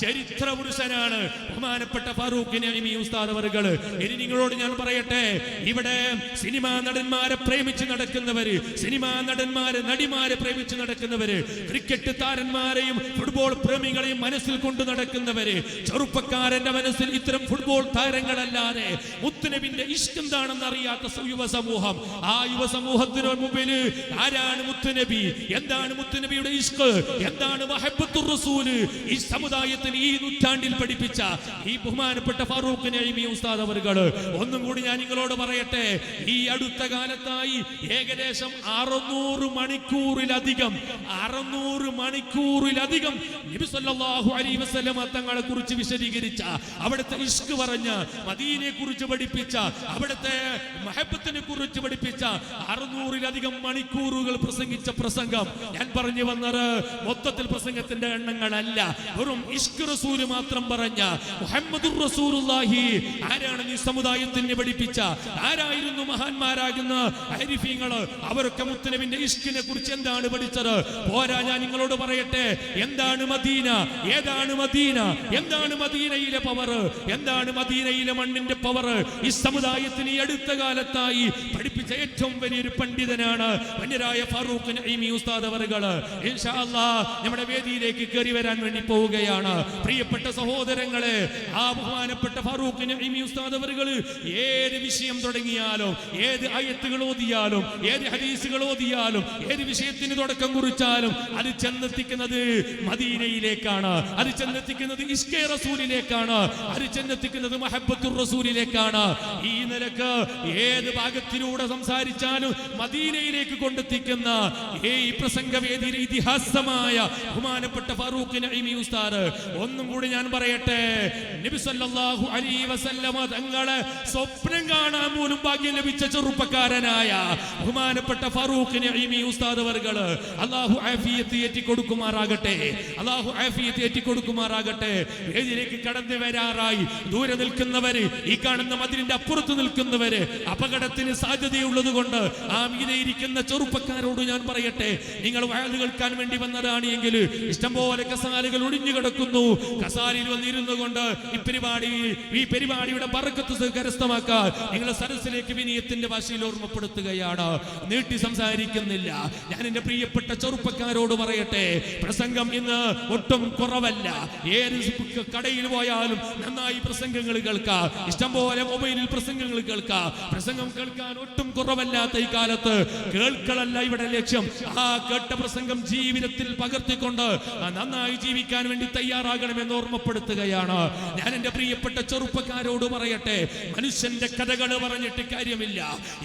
ചരിത്ര പുരുഷനാണ് ബഹുമാനപ്പെട്ട ഫാറൂഖ് നഈമി ഉസ്താദ് അവറുകൾ. ഇനി നിങ്ങളോട് ഞാൻ പറയട്ടെ, ഇവിടെ സിനിമാ നടന്മാരെ പ്രേമിച്ച് നടക്കുന്നവര്, സിനിമാ നടന്മാരെ നടിമാരെ പ്രേമിച്ച് നടക്കുന്നവര്, ക്രിക്കറ്റ് താരന്മാരെയും ഫുട്ബോൾ പ്രേമികളെയും മനസ്സിൽ കൊണ്ട് നടക്കുന്നവര്, ചെറുപ്പക്കാരന്റെ മനസ്സിൽ ഇത്തരം ഫുട്ബോൾ താരങ്ങളല്ലാതെ മുത്തുനബിന്റെ ഇഷ്ക് എന്താണെന്ന് അറിയാത്ത യുവസമൂഹം, ആ യുവസമൂഹത്തിന് മുമ്പിൽ ആരാണ് മുത്തുനബി, എന്താണ് മുത്തുനബിയുടെ ഇഷ്ക്, എന്താണ് മഹബ്ബത്തുർ റസൂല്, ഈ സമുദായത്തിന് ഈ നൂറ്റാണ്ടിൽ പഠിപ്പിച്ച ഈ ബഹുമാനപ്പെട്ട ഫാറൂഖ് നഈമി ഉസ്താദ് അവറുകൾ. ഒന്നും കൂടി ഞാൻ നിങ്ങളോട് പറയട്ടെ, ഈ അടുത്ത കാലത്തായി ഏകദേശം 600 മണിക്കൂറിലധികം നബി സല്ലല്ലാഹു അലൈഹി വസല്ലം തങ്ങളെ കുറിച്ച് വിശദീകരിച്ച, അവിടുത്തെ ഇഷ്ക് പറഞ്ഞ, മദീനയെ കുറിച്ച് പഠിപ്പിച്ച, അവിടുത്തെ മഹബത്തിനെ കുറിച്ച് പഠിപ്പിച്ച 600-ലധികം മണിക്കൂറുകൾ പ്രസംഗിച്ച പ്രസംഗം. ഞാൻ പറഞ്ഞു വന്നത് മൊത്തത്തിൽ പ്രസംഗത്തിന്റെ എണ്ണങ്ങളല്ല, വെറും ഇഷ്ക് റസൂൽ മാത്രം പറഞ്ഞ മുഹമ്മദുർ റസൂലുള്ളാഹി ആരാണ് ഈ സമുദായത്തിന് പഠിപ്പിച്ച, ആരായിരുന്നു മഹാന്മാരാകുന്ന ആരിഫീങ്ങൾ, അവരൊക്കെ മുത്തുനബിന്റെ ഇഷ്കിനെ കുറിച്ച് എന്താണ് പഠിച്ചത്? പോരാ, ഞാൻ നിങ്ങളോട് പറയട്ടെ, എന്താണ് മദീന, ഏതാണ് മദീന, എന്താണ് മദീനയിലെ പവർ, എന്താണ് മദീനയിലെ മണ്ണിന്റെ പവർ? ഈ സമുദായത്തിന് ഈ അടുത്ത കാലത്തായി പഠിപ്പിച്ച ഏറ്റവും വലിയൊരു പണ്ഡിതനാണ് വന്യരായ ഫാറൂഖ് നഈമി ഉസ്താദ് അവറുകൾ. ഇൻഷാ അല്ലാഹ് നമ്മുടെ വേദിയിലേക്ക് കയറി വരാൻ വേണ്ടി പോവുകയാണ്. പ്രിയപ്പെട്ട സഹോദരങ്ങളെ, ആ ബഹുമാനപ്പെട്ട ഫാറൂഖ് നഈമി ഉസ്താദ് അവറുകൾ ഏത് വിഷയം തുടങ്ങിയാലും, ഏത് ആയത്തുകൾ ഓതിയാലും, ഏത് ഹദീസുകൾ ഓതിയാലും, ഏത് വിഷയത്തിന് തുടക്കം കുറിച്ചാലും അത് ചെന്നെത്തിക്കുന്നത് മദീനയിലേക്കാണ്, അത് ചെന്നെത്തിക്കുന്നത് ഇഷ്കെ റസൂലിലേക്കാണ്, അത് ചെന്നെത്തിക്കുന്നത് മഹബ്ബത്തുർ റസൂലിലേക്കാണ്. ഈ നിലക്ക് ഏത് ഭാഗത്തിലൂടെ സംസാരിച്ചാലും മദീനയിലേക്ക് കൊണ്ടെത്തിക്കുന്ന ഈ പ്രസംഗവേദിയിലെ ഇതിഹാസമായ ബഹുമാനപ്പെട്ട ഫാറൂഖ് നഈമി ഉസ്താദ്. ഒന്നും കൂടി ഞാൻ പറയട്ടെ, നബി സല്ലല്ലാഹു അലൈഹി വസല്ലമ തങ്ങളെ സ്വപ്നം കാണാൻ പോലും ഭാഗ്യം ലഭിച്ച ചെറുപ്പക്കാരനായ ബഹുമാനപ്പെട്ട ഫാറൂഖ് നഈമി ഉസ്താദ് അവറുകൾ അല്ലാഹു ആഫിയത്ത് ഏറ്റിക്കൊടുക്കുമാറാകട്ടെ, അല്ലാഹു ആഫിയത്ത് ഏറ്റിക്കൊടുക്കുമാറാകട്ടെ. വേദിയിലേക്ക് കടന്നു വരാറായി ദൂരെ നിൽക്കുന്നവര്, ഈ കാണുന്ന മതിലിന്റെ അപ്പുറത്ത് നിൽക്കുന്നവര്, അപകടത്തിന് സാധ്യതയുള്ളത് കൊണ്ട് ആ മീതെ ഇരിക്കുന്ന ചെറുപ്പക്കാരോട് ഞാൻ പറയട്ടെ, നിങ്ങൾ വയല് കേൾക്കാൻ വേണ്ടി വന്നതാണ് എങ്കിൽ ഇഷ്ടംപോലെ കസാലുകൾ ഒടിഞ്ഞു കിടക്കുന്നു. കസാലിൽ വന്നിരുന്നു കൊണ്ട് ഈ പരിപാടിയുടെ ബർക്കത്ത് കരസ്ഥമാക്കാൻ നിങ്ങളെ സദസ്സിലേക്ക് വിനയത്തിന്റെ ഭാഷയിൽ ഓർമ്മപ്പെടുത്തുകയാണ്. നീട്ടി സംസാരിക്കുന്നില്ല. ഞാൻ എന്റെ പ്രിയപ്പെട്ട ചെറുപ്പക്കാരോട് പറയട്ടെ, പ്രസംഗം ഇന്ന് ഒട്ടും കുറവല്ല. ഏത് കടയിൽ പോയാലും നന്നായി പ്രസംഗങ്ങൾ കേൾക്കാം, ഇഷ്ടംപോലെ മൊബൈലിൽ പ്രസംഗങ്ങൾ കേൾക്കാം. പ്രസംഗം കേൾക്കാൻ ഒട്ടും കുറവല്ലാത്ത ഈ കാലത്ത് കേൾക്കലല്ല ഇവിടെ ലക്ഷ്യം, ആ കേട്ട പ്രസംഗം ജീവിതത്തിൽ പകർത്തിക്കൊണ്ട് നന്നായി ജീവിക്കാൻ വേണ്ടി തയ്യാറാകണമെന്ന് ഓർമ്മപ്പെടുത്തുകയാണ്. ഞാൻ എന്റെ പ്രിയപ്പെട്ട ചെറുപ്പക്കാരോട് പറയട്ടെ, മനുഷ്യന്റെ കഥകൾ പറഞ്ഞിട്ട് കാര്യമില്ല.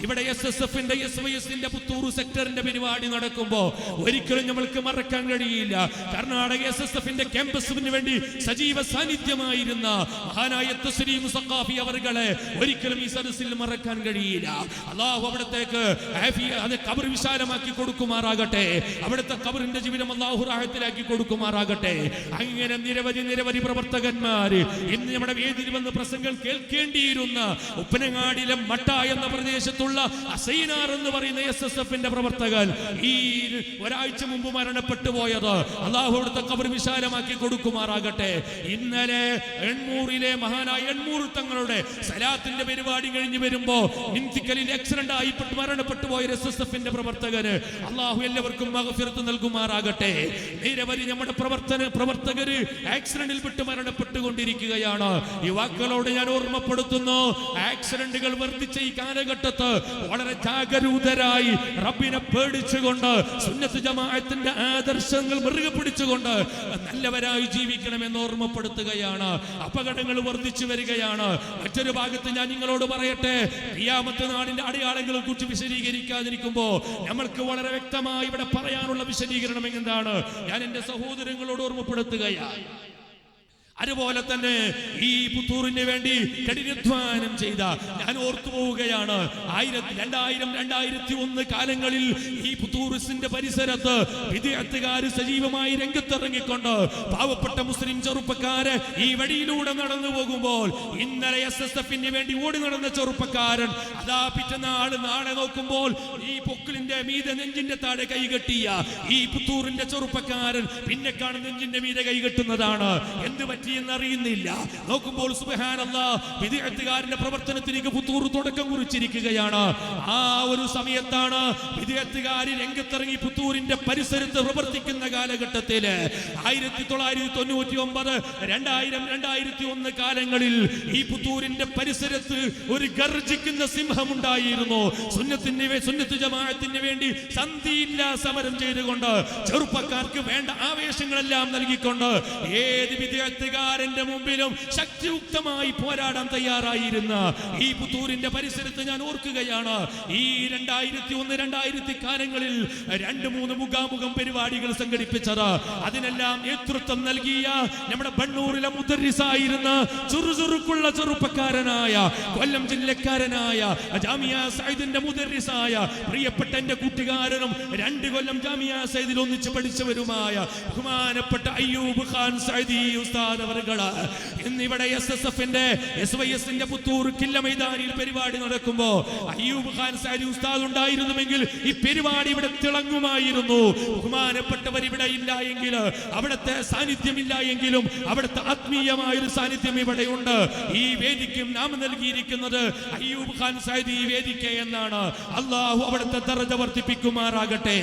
ഇവിടെ SSFന്റെ SYS പുത്തൂർ സെക്ടറിന്റെ പരിപാടി നടക്കുമ്പോ ഒരിക്കലും നമ്മൾക്ക് മറക്കാൻ കഴിയില്ല. കർണാടക SSFന്റെ ക്യാമ്പസിന് വേണ്ടി സജീവ സാന്നിധ്യമായിരുന്ന മഹാനായ തസ്ലീം സഖാഫി അവറുകളെ ഒരിക്കലും ഈ സദസ്സിൽ മറക്കാൻ കഴിയില്ല. അല്ലാഹു അവിടത്തേക്ക് ഖബർ വിശാലമാക്കി കൊടുക്കുമാറാകട്ടെ, അവിടുത്തെ ഖബറിന്റെ ജീവിതം അല്ലാഹു റാഹത്തിലാക്കി കൊടുക്കുമാറാകട്ടെ. അങ്ങനെ നിരവധി പ്രവർത്തകന്മാര് ഇന്ന് നമ്മുടെ വേദിയിൽ വന്ന് പ്രസംഗം കേൾക്കേണ്ടിയിരുന്ന ഉപ്പനങ്ങാടിയിലെ മട്ട എന്ന പ്രദേശത്തുള്ള അസൈനാർ എന്ന് പറയുന്ന SSFന്റെ പ്രവർത്തകൻ ഈ ഒരാഴ്ച മുമ്പ് മരണപ്പെട്ടു പോയത് അല്ലാഹു അവിടുത്തെ ഖബർ വിശാലമാക്കി കൊടുക്കുമാറാകട്ടെ. ഇന്നലെ എൺമൂറിലെ മഹാനായ എൺമൂർ തങ്ങളുടെ സലാത്തിന്റെ പരിപാടി കഴിഞ്ഞു വരുമ്പോ നിന്തിക്കലിൽ ആക്സിഡന്റ് ആക്സിഡന്റ് ആയി മരണപ്പെട്ടു പോയ SSFന്റെ പ്രവർത്തകര് അള്ളാഹു എല്ലാവർക്കും മഗ്ഫിറത്ത് നൽകുമാറാകട്ടെ. നിരവധി നമ്മുടെ പ്രവർത്തകര് ആക്സിഡന്റിൽ പെട്ട് മരണപ്പെട്ടുകൊണ്ടിരിക്കുകയാണ്. യുവാക്കളോട് ഞാൻ ഓർമ്മപ്പെടുത്തുന്നു, ആക്സിഡന്റുകൾ വർദ്ധിച്ച ഈ കാലഘട്ടത്ത് വളരെ ജാഗരൂകരായി റബ്ബിനെ പേടിച്ചുകൊണ്ട് സുന്നത്ത് ജമാഅത്തിന്റെ ആദർശങ്ങൾ മുറുകെ പിടിച്ചുകൊണ്ട് നല്ലവരായി ജീവിക്കണമെന്ന് ഓർമ്മപ്പെടുത്തുകയാണ്. അപകടങ്ങൾ വർദ്ധിച്ചു വരികയാണ്. മറ്റൊരു ഭാഗത്ത് ഞാൻ നിങ്ങളോട് പറയട്ടെ, ഖിയാമത്ത് നാളിന്റെ അടയാളങ്ങളെ കുറിച്ച് വിശദീകരിക്കാതിരിക്കുമ്പോ നമ്മൾക്ക് വളരെ വ്യക്തമായി ഇവിടെ പറയാനുള്ള വിശദീകരണം എന്താണ് ഞാൻ എന്റെ സഹോദരങ്ങളോട് ഓർമ്മപ്പെടുത്തുകയാണ്. അതുപോലെ തന്നെ ഈ പുത്തൂറിന് വേണ്ടി കഠിനാധ്വാനം ചെയ്ത ഞാൻ ഓർത്തു പോവുകയാണ്. 2000-2001 കാലങ്ങളിൽ ഈ പുത്തൂറിന്റെ പരിസരത്ത് വിദ്യാർത്ഥികാര് സജീവമായി രംഗത്തിറങ്ങിക്കൊണ്ട് പാവപ്പെട്ട മുസ്ലിം ചെറുപ്പക്കാര് ഈ വഴിയിലൂടെ നടന്നു പോകുമ്പോൾ ഇന്നലെ SSFന് വേണ്ടി ഓടി നടന്ന ചെറുപ്പക്കാരൻ അതാ പിറ്റന്നാള് നാളെ നോക്കുമ്പോൾ ഈ പൊക്കിളിന്റെ മീതെ നെഞ്ചിന്റെ താഴെ കൈകെട്ടിയ ഈ പുത്തൂറിന്റെ ചെറുപ്പക്കാരൻ പിന്നെ കാണുന്ന നെഞ്ചിന്റെ മീതെ കൈകെട്ടുന്നതാണ്. എന്ത് എന്നറിയുന്നില്ല. നോക്കുമ്പോൾ സുബ്ഹാനല്ലാഹ് വിദ്യാർത്ഥികാരന്റെ പ്രവർത്തനത്തിലേക്ക് പുത്തൂർ തുടക്കം കുറിച്ചിരിക്കുകയാണ്. ആ ഒരു സമയത്താണ് വിദ്യാർത്ഥികാരി രംഗത്തിറങ്ങി പുത്തൂരിന്റെ പരിസരത്ത് പ്രവർത്തിക്കുന്ന കാലഘട്ടത്തില് 1999, 2000, 2001 കാലങ്ങളിൽ ഈ പുത്തൂരിന്റെ പരിസരത്ത് ഒരു ഗർജിക്കുന്ന സിംഹമുണ്ടായിരുന്നു. സുന്നത്ത് ജമാഅത്തിന് വേണ്ടി സന്ധിയില്ലാ സമരം ചെയ്തുകൊണ്ട് ചെറുപ്പക്കാർക്ക് വേണ്ട ആവേശങ്ങളെല്ലാം നൽകിക്കൊണ്ട് ഏത് വിദ്യാർത്ഥികാരന്റെ മുമ്പിലും ശക്തിയുക്തമായി പോരാടാൻ തയ്യാറായിരുന്ന ഈ പുത്തൂരിന്റെ പരിസരത്ത് ഞാൻ ഓർക്കുകയാണ്. ഈ 2001, 2000 കാലങ്ങളിൽ 2-3 മുഖാമുഖം പരിപാടികൾ സംഘടിപ്പിച്ചത് അതിനെല്ലാം നേതൃത്വം നൽകിയ നമ്മുടെ ബണ്ണൂരിലെ മുദർരിസായിരുന്ന ചുറുചുറുക്കുള്ള ചെറുപ്പക്കാരനായ കൊല്ലം ജില്ലക്കാരനായ ജാമിയ സയ്യിദിന്റെ മുദർരിസായ പ്രിയപ്പെട്ട എന്റെ കൂട്ടുകാരനും 2 കൊല്ലം ജാമിയ സയ്യിദിൽ ഒന്നിച്ച് പഠിച്ചവരുമായ ബഹുമാനപ്പെട്ട അയ്യൂബ് ഖാൻ സയ്യിദി ഉസ്താദ് അവർകള് ഇന്നിവിടെ SSFന്റെ SYSന്റെ പുത്തൂർ കില്ല മൈതാനിയിൽ പരിപാടി നടക്കുമ്പോ അയ്യൂബ് ഖാൻ സയ്യിദി ഉസ്താദ് ഉണ്ടായിരുന്നുവെങ്കിൽ ഈ പരിപാടി ഇവിടെ തിളങ്ങുമായിരുന്നു. ബഹുമാനപ്പെട്ടവർ ഇവിടെ ഇല്ല എങ്കിൽ, അവിടുത്തെ സാന്നിധ്യമില്ല എങ്കിലും അവിടുത്തെ ആത്മീയമായൊരു സാന്നിധ്യം ഇവിടെയുണ്ട്. ഈ വേദിക്കും നാം നൽകിയിരിക്കുന്നത് അയ്യൂബ് ഖാൻ സയ്യിദി വേദിക്ക എന്നാണ്. അള്ളാഹു അവിടുത്തെ ദറജ വർദ്ധിപ്പിക്കുമാറാകട്ടെ.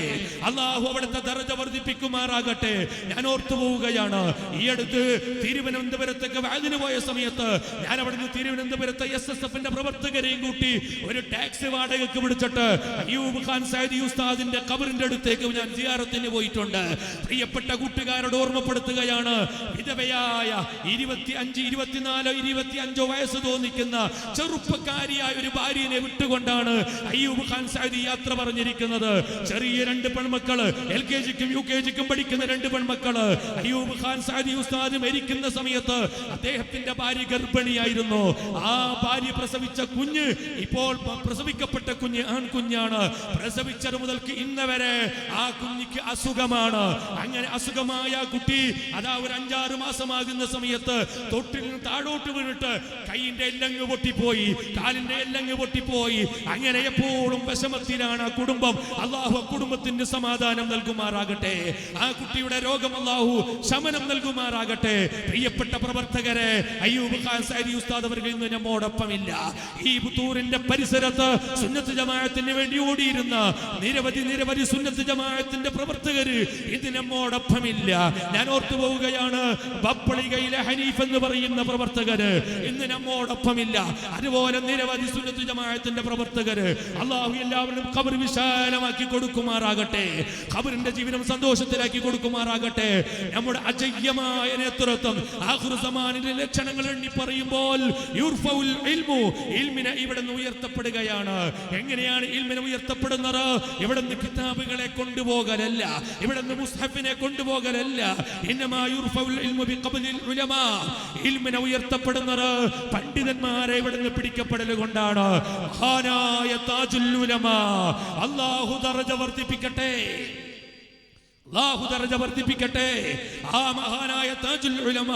അള്ളാഹു അവിടുത്തെ ദറജ വർദ്ധിപ്പിക്കുമാറാകട്ടെ. ഞാൻ ഓർത്തു പോവുകയാണ്, ഈ അടുത്ത് തിരുവനന്തപുരത്തേക്ക് വാതിന് പോയ സമയത്ത് ഞാൻ അവിടുന്ന് തിരുവനന്തപുരത്തെ SSFന്റെ പ്രവർത്തകരെയും കൂട്ടി ഒരു ടാക്സി വാടകയ്ക്ക് പിടിച്ചിട്ട് അയ്യൂബ് ഖാൻ സയ്യിദി ഉസ്താദിന്റെ ഖബറിന്റെ അടുത്തേക്ക് ഞാൻ സിയാറത്തിന് പോയിട്ടുണ്ട്. പ്രിയപ്പെട്ട കൂട്ടുകാരോട് ഓർമ്മപ്പെടുത്തുകയാണ്, വിധവയായ 25, 24, 25 വയസ്സ് തോന്നിക്കുന്ന ചെറുപ്പക്കാരിയായ ഒരു ഭാര്യനെ വിട്ടുകൊണ്ടാണ് അയ്യൂബ് ഖാൻ സയ്യിദി യാത്ര പറഞ്ഞിരിക്കുന്നത്. ചെറിയ 2 പെൺമക്കള്, LKGക്കും UKGക്കും പഠിക്കുന്ന 2 പെൺമക്കള്. അയ്യൂബ് ഖാൻ സയ്യിദി ഉസ്താദ് മരിക്കുന്ന സമയത്ത് അദ്ദേഹത്തിന്റെ ഭാര്യ ഗർഭിണിയായിരുന്നു. ആ ഭാര്യ പ്രസവിച്ച കുഞ്ഞ്, ഇപ്പോൾ പ്രസവിക്കപ്പെട്ട കുഞ്ഞ് ആൺകുഞ്ഞാണ്. പ്രസവിച്ചത് മുതൽക്ക് ഇന്ന് വരെ ആ കുഞ്ഞിക്ക് അസുഖമാണ്. അങ്ങനെ അസുഖമായ കുട്ടി അതാ ഒരു 5-6 മാസമാകുന്ന സമയത്ത് തൊട്ടിൽ നിന്ന് താഴോട്ട് വീണിട്ട് കൈയിന്റെ എല്ലങ്ങ് പൊട്ടിപ്പോയി, കാലിന്റെ എല്ലങ്ങ് പൊട്ടിപ്പോയി. അങ്ങനെ എപ്പോഴും വിഷമത്തിലാണ് ആ കുടുംബം. അള്ളാഹു ആ കുടുംബത്തിന് സമാധാനം നൽകുമാറാകട്ടെ. ആ കുട്ടിയുടെ രോഗം അള്ളാഹു ശമനം നൽകുമാറാകട്ടെ. പ്രിയപ്പെട്ട പ്രവർത്തകരെ, അയ്യൂബ് ഖാൻ സയ്യിദി ഉസ്താദ് അവർ ഇന്ന് നമ്മോടൊപ്പമില്ല. ഈ പുത്തൂരിന്റെ പരിസരത്ത് സുന്നത്ത് ജമാഅത്തിന് വേണ്ടി ഓടിയിരുന്ന നിരവധി സുന്നത്ത് ജമാഅത്തിന്റെ പ്രവർത്തകര് ഇത് നമ്മോടൊപ്പമില്ല. ഞാൻ ഓർത്തു പോവുകയാണ്, ബപ്പളികയിലെ ഹനീഫ് എന്ന് പറയുന്ന പ്രവർത്തകര് ഇന്ന് നമ്മോടൊപ്പമില്ല. അതുപോലെ നിരവധി സുന്നത്ത് ജമാഅത്തിന്റെ പ്രവർത്തകര്. അള്ളാഹു എല്ലാവരും ഖബർ വിശാലമാക്കി കൊടുക്കുമാറാകട്ടെ. ഖബറിന്റെ ജീവിതം സന്തോഷത്തിലാക്കി കൊടുക്കുമാറാകട്ടെ. നമ്മുടെ അജയ്യമായ നേതൃത്വം ആഖിറു സമാനിന്റെ ലക്ഷണങ്ങൾ എണ്ണി പറയുമ്പോൾ യുർഫഉൽ ഇൽമു, ഇൽമിനെ ഇവിടുന്ന് ഉയർത്തപ്പെടുകയാണ്. എങ്ങനെയാണ് ഇൽമിനെ ഉയർത്തപ്പെടുന്നത്? ഇവിടുന്ന് കിതാബുകളെ കൊണ്ടുപോകലല്ല, ഇവിടുന്ന് മുസ്ഹഫിനെ കൊണ്ടുപോകലല്ല. ഇന്നമാ യുർഫഉൽ ഇൽമു ബിഖബ്ലിൽ ഉലമാ, ഇൽമിനെ ഉയർത്തപ്പെടുന്നത് പണ്ഡിതന്മാരെ ഇവിടുന്ന് പിടിക്കപ്പെടൽ കൊണ്ടാണ്. മഹാനായ താജുൽ ഉലമാ, അല്ലാഹു ദറജ വർദ്ധിപ്പിക്കട്ടെ. അല്ലാഹു ദറജ വർദ്ധിപ്പിക്കട്ടെ. ആ മഹാനായ താജുൽ ഉലമ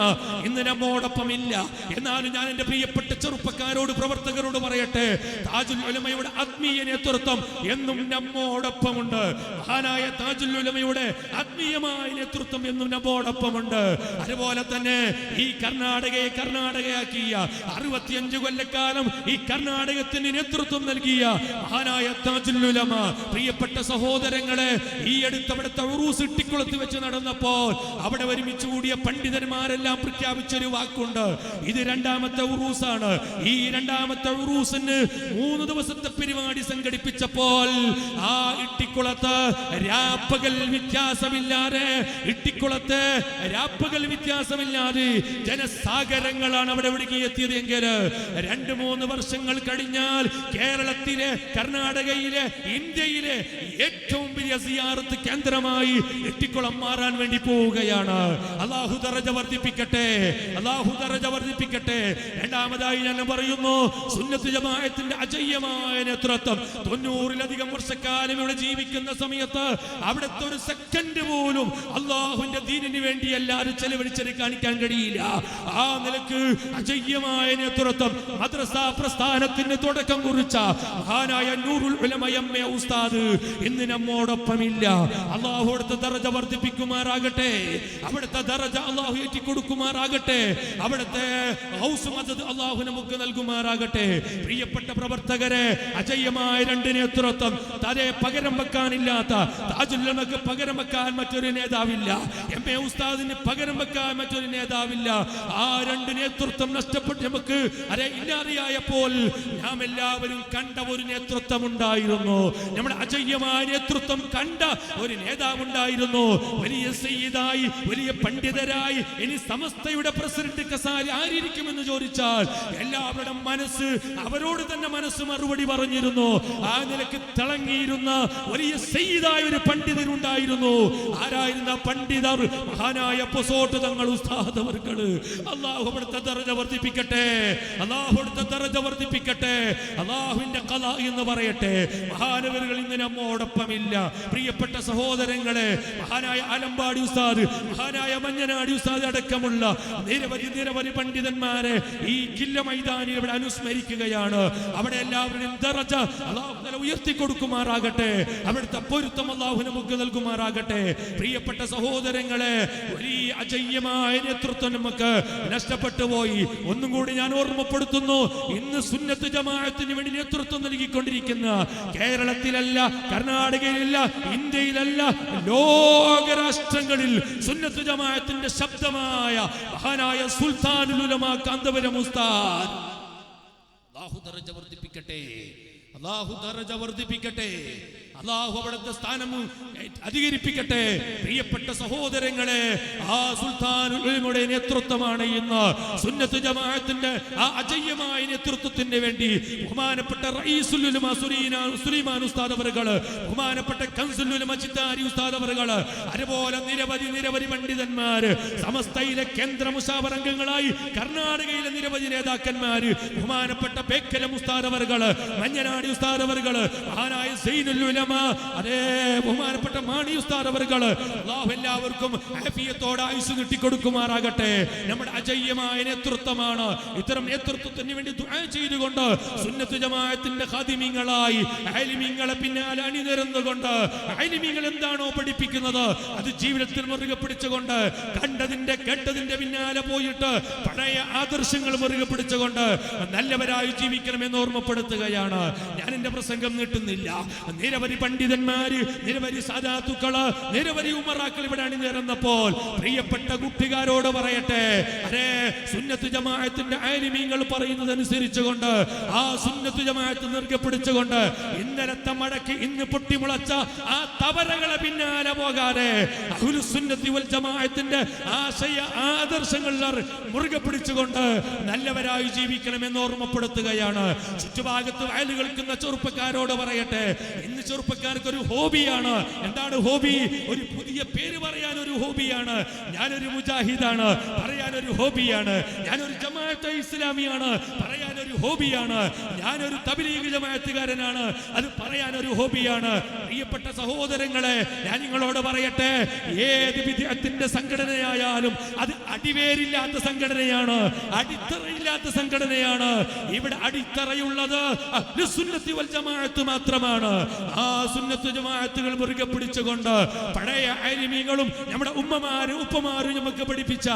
ഇന്ന് നമ്മോടൊപ്പം ഇല്ല. എന്നാലും ഞാൻ എൻ്റെ പ്രിയപ്പെട്ട ചെറുപ്പക്കാരോട്, പ്രവർത്തകരോട് പറയട്ടെ, താജുൽ ഉലമയുടെ ആത്മീയ നേതൃത്വം എന്നും നമ്മോടൊപ്പമുണ്ട്. മഹാനായ താജുൽ ഉലമയുടെ ആത്മീയമായ നേതൃത്വം എന്നും നമ്മോടൊപ്പമുണ്ട്. അതുപോലെ തന്നെ ഈ കർണാടകയെ കർണാടകയാക്കിയ 65 കൊല്ലക്കാലം ഈ കർണാടകത്തിന് നേതൃത്വം നൽകിയ മഹാനായ താജുൽ ഉലമ, പ്രിയപ്പെട്ട സഹോദരങ്ങളെ, ഈ അടുത്തവിടുത്തെ ഉറൂസ് ഇട്ടിക്കുളത്ത് വെച്ച് നടന്നപ്പോൾ അവിടെ ഒരുമിച്ച് കൂടിയ പണ്ഡിതന്മാരെല്ലാം പ്രഖ്യാപിച്ചൊരു വാക്കുണ്ട്. ഇത് 2ാമത്തെ ഉറൂസാണ്. ഈ 2ാമത്തെ ഉറൂസിന് 3 ദിവസത്തെ പരിപാടി സംഘടിപ്പിച്ചപ്പോൾ ആ ഇട്ടിക്കുളത്ത് രാപ്പകൽ വ്യത്യാസമില്ലാതെ, ഇട്ടിക്കുളത്ത് രാപ്പകൽ വ്യത്യാസമില്ലാതെ ജനസാഗരങ്ങളാണ് അവിടെ എത്തിയത്. എങ്കിൽ 2-3 വർഷങ്ങൾ കഴിഞ്ഞാൽ കേരളത്തിലെ, കർണാടകയിലെ, ഇന്ത്യയിലെ ഏറ്റവും വലിയ സിയാറത്ത് കേന്ദ്രമായി ഇട്ടിക്കുളം മാറാൻ വേണ്ടി പോവുകയാണ്. അല്ലാഹു ദറജ വർദ്ധിപ്പിക്കട്ടെ, അല്ലാഹു ദറജ വർദ്ധിപ്പിക്കട്ടെ. രണ്ടാമതായി ഞാൻ പറയുന്നു, സുന്നത്ത് ജമാഅത്തിന്റെ അജയ്യമായ നേതൃത്വം 90-ലധികം വർഷക്കാലം ഇവിടെ ജീവിക്കുന്ന സമയത്ത് അവിടുത്തെ ഒരു സെക്കൻഡ് പോലും അല്ലാഹുവിന്റെ ദീനിന് വേണ്ടി എല്ലാവരും ചെലവഴിച്ചത് കാണിക്കാൻ കഴിയില്ല. ആ നിലക്ക് അജയ്യമായ നേതൃത്വം, മദ്രസ പ്രസ്ഥാനത്തിന് തുടക്കം കുറിച്ച മഹാനായ നൂറുൽ ഉലമ എം.എ. ഉസ്താദ് ഇന്ന് നമ്മോടൊപ്പമില്ല. അല്ലാഹു അവിടുത്തെ ദറജ വർദ്ധിപ്പിക്കുമാറാകട്ടെ, അവിടുത്തെ ദറജ അല്ലാഹു ഏറ്റിക്കൊടുക്കുമാറാകട്ടെ, അവിടുത്തെ ഹൗസ് മദദ് അല്ലാഹു നമുക്ക് നൽകുമാറാകട്ടെ. പ്രിയപ്പെട്ട പ്രവർത്തകരെ, അജയ്യമായ 2 നേതൃത്വം, തരെ പകരം വെക്കാനില്ലാത്ത, താജുൽ ഉലമക്ക് പകരം വെക്കാൻ മറ്റൊരു നേതാവില്ല, എം.എ. ഉസ്താദിന് പകരം വെക്കാൻ മറ്റൊരു നേതാവില്ല. ആ 2 നേതൃത്വം നഷ്ടപ്പെട്ട് നമുക്ക് ഇല്ലാതെയായപ്പോൾ നാം എല്ലാവരും കണ്ട ഒരു നേതൃത്വം ഉണ്ടായിരുന്നു. നമ്മുടെ അജയ്യമായ നേതൃത്വം കണ്ട ഒരു നേതാവുണ്ടായിരുന്നു. വലിയ സയ്യിദായി, വലിയ പണ്ഡിതരായി ഇനി സമസ്തയുടെ പ്രസിഡന്റ് കസാരി ആയിരിക്കുമെന്ന് ചോദിച്ചാൽ എല്ലാവരുടെ മനസ്സ്, അവരോട് തന്നെ മനസ്സ് മറുപടി പറഞ്ഞിരുന്നു. ആ നിലക്ക് തിളങ്ങിയിരുന്ന വലിയ സയ്യിദായ ഒരു പണ്ഡിതനുണ്ടായിരുന്നു. ആരായിരുന്ന പണ്ഡിതർ? മഹാനായ പൊസോട്ട് തങ്ങൾ ഉസ്താദ് അവർകള്. അല്ലാഹു അവിടുത്തെ ദറജ വർദ്ധിപ്പിക്കട്ടെ, അല്ലാഹു അവിടുത്തെ ദറജ വർദ്ധിപ്പിക്കട്ടെ. അല്ലാഹുവിന്റെ ഖലാ എന്ന് പറയട്ടെ, മഹാനവരുകൾ ഇന്ന് നമ്മോടൊപ്പമില്ല. പ്രിയപ്പെട്ട സഹോദരങ്ങളെ, മഹാനായ ആലമ്പാടി ഉസ്താദ്, മഹാനായ മഞ്ഞനാടി ഉസ്താദ് അടക്കമുള്ള നിരവധി പണ്ഡിതന്മാരെ ഈ കില്ല മൈതാനിൽ ഇവിടെ അനുസ്മരിക്കുകയാണ്. അവിടെ എല്ലാവരുടെയും ദറജ അല്ലാഹു ഉയർത്തി കൊടുക്കുമാറാകട്ടെ, അവിടുത്തെ പൊരുത്തം അല്ലാഹു നമുക്ക് നൽകുമാറാകട്ടെ. പ്രിയപ്പെട്ട സഹോദരങ്ങളെ, വലിയ അജയ്യമായ നേതൃത്വം നമുക്ക് നഷ്ടപ്പെട്ടു പോയി. ഒന്നും കൂടി ഞാൻ ഓർമ്മപ്പെടുത്തുന്നു, ഇന്ന് സുന്നത്ത് ജമാഅത്തിന് വേണ്ടി നേതൃത്വം നൽകിക്കൊണ്ടിരിക്കുന്ന കേരളത്തിലല്ല, കർണാടകയിലല്ല, ഇന്ത്യയിലല്ല, ലോകരാഷ്ട്രങ്ങളിൽ സുന്നത്ത് ജമാഅത്തിന്റെ ശബ്ദമായ മഹാനായ സുൽത്താനുൽ ഉലമ കാന്തപുരം ഉസ്താദ്, അല്ലാഹു ദറജ വർദ്ധിപ്പിക്കട്ടെ, അല്ലാഹു ദറജ വർദ്ധിപ്പിക്കട്ടെ, അല്ലാഹു അവിടുത്തെ സ്ഥാനം അധികരിപ്പിക്കട്ടെ. പ്രിയപ്പെട്ട സഹോദരങ്ങളെ, ആ സുൽത്താനുൽ ഉലമയുടെ നേതൃത്വമാണ് ഇന്ന് സുന്നത്ത് ജമാഅത്തിന്റെ ആ അജയ്യമായ നേതൃത്വത്തിന് വേണ്ടി ബഹുമാനപ്പെട്ട റഈസുൽ ഉലമ സുലൈമാൻ ഉസ്താദ് അവറുകൾ, ബഹുമാനപ്പെട്ട കൻസുൽ ഉലമ ചിത്താരി ഉസ്താദ് അവറുകൾ, അതുപോലെ നിരവധി പണ്ഡിതന്മാര്, സമസ്തയിലെ കേന്ദ്ര മുശാവറ അംഗങ്ങളായി കർണാടകയിലെ നിരവധി നേതാക്കന്മാര്, ബഹുമാനപ്പെട്ട ബേക്കലം ഉസ്താദ് അവറുകൾ, മഞ്ഞനാടി ഉസ്താദ് അവറുകൾ, മഹാനായ സൈനുൽ ഉലമ, അതേ ബഹുമാനപ്പെട്ട മാണി ഉസ്താദ് അവറുകൾ, അല്ലാഹു എല്ലാവർക്കും ആഫിയത്തോടെ ആയുസ് നീട്ടിക്കൊടുക്കുമാറാകട്ടെ. നമ്മുടെ അജയ്യമായ നേതൃത്വമാണ്. ഇത്തരം നേതൃത്വത്തിന് വേണ്ടി ദുആ ചെയ്തുകൊണ്ട് സുന്നത്ത് ജമാഅത്തിന്റെ ഖാദിമീങ്ങളായി ആലിമീങ്ങളെ പിന്നാലെ അണിനിരന്നുകൊണ്ട് ആലിമീങ്ങൾ എന്താണോ പഠിപ്പിക്കുന്നത് അത് ജീവിതത്തിൽ മുറുകെ പിടിച്ചുകൊണ്ട്, കണ്ടതിന്റെ കേട്ടതിന്റെ പിന്നാലെ പോയിട്ട് പഴയ ആദർശങ്ങൾ മുറുകെ പിടിച്ചുകൊണ്ട് നല്ലവരായി ജീവിക്കണമെന്ന് ഓർമ്മപ്പെടുത്തുകയാണ്. ഞാൻ എന്റെ പ്രസംഗം നീട്ടുന്നില്ല. നിരവധി പണ്ഡിതന്മാര്, നിരവധി സാദാത്തുക്കള്, നിരവധി ഉമറാക്കൾ ഇവിടെ അണിനിരന്നപ്പോൾ പ്രിയപ്പെട്ട കുട്ടികാരോട് പറയട്ടെ, അരേ സുന്നത്ത് ജമാഅത്തിന്റെ ആലിമീങ്ങൾ പറയുന്നത് അനുസരിച്ചുകൊണ്ട് ആ സുന്നത്ത് ജമാഅത്ത് നിർഗെ പിടിച്ചുകൊണ്ട് ഇന്നലത്തെ മഴയ്ക്ക് ഇന്ന് പൊട്ടിമുളച്ച ആ തവരകളെ പിന്നാലെ പോകാതെ അഹ്ലുസ് സുന്നത്തി വൽ ജമാഅത്തിന്റെ ആശയ ആദർശങ്ങൾ മുറുകെ പിടിച്ചുകൊണ്ട് നല്ലവരായി ജീവിക്കണമെന്ന് ഓർമ്മപ്പെടുത്തുകയാണ്. ചുറ്റുഭാഗത്ത് വയല് കേൾക്കുന്ന ചെറുപ്പക്കാരോട് പറയട്ടെ, ഇന്ന് ചെറുപ്പക്കാർക്ക് ഒരു ഹോബിയാണ്. എന്താണ് ഹോബി? ഒരു പുതിയ പേര് പറയാൻ ഒരു ഹോബിയാണ്. ഞാനൊരു മുജാഹിദാണ് പറയാൻ ഒരു ഹോബിയാണ്. ഞാനൊരു ജമാഅത്തെ ഇസ്ലാമിയാണ് പറയാൻ ഒരു ഹോബിയാണ്. ഞാനൊരു തബ്ലീഗ് ജമാഅത്തുകാരനാണ് അത് പറയാൻ ഒരു ഹോബിയാണ്. പ്രിയപ്പെട്ട സഹോദരങ്ങളെ, ഞാൻ നിങ്ങളോട് പറയട്ടെ, ഏത് വിദ്യാത്തിന്റെ സംഘടനയായാലും അത് അടിവേരില്ലാത്ത സംഘടനയാണ്, അടിത്തറയില്ലാത്ത സംഘടനയാണ്. ഇവിടെ അടിത്തറയുള്ളത് സുന്നത്തി വൽ ജമാഅത്ത് മാത്രമാണ്. ആ സുന്നത്ത് ജമാഅത്തുകൾ മുറുകെ പിടിച്ചുകൊണ്ട് പഴയ ആലിമീങ്ങളും നമ്മുടെ ഉമ്മമാരും ഉപ്പമാരും നമുക്ക് പഠിപ്പിച്ച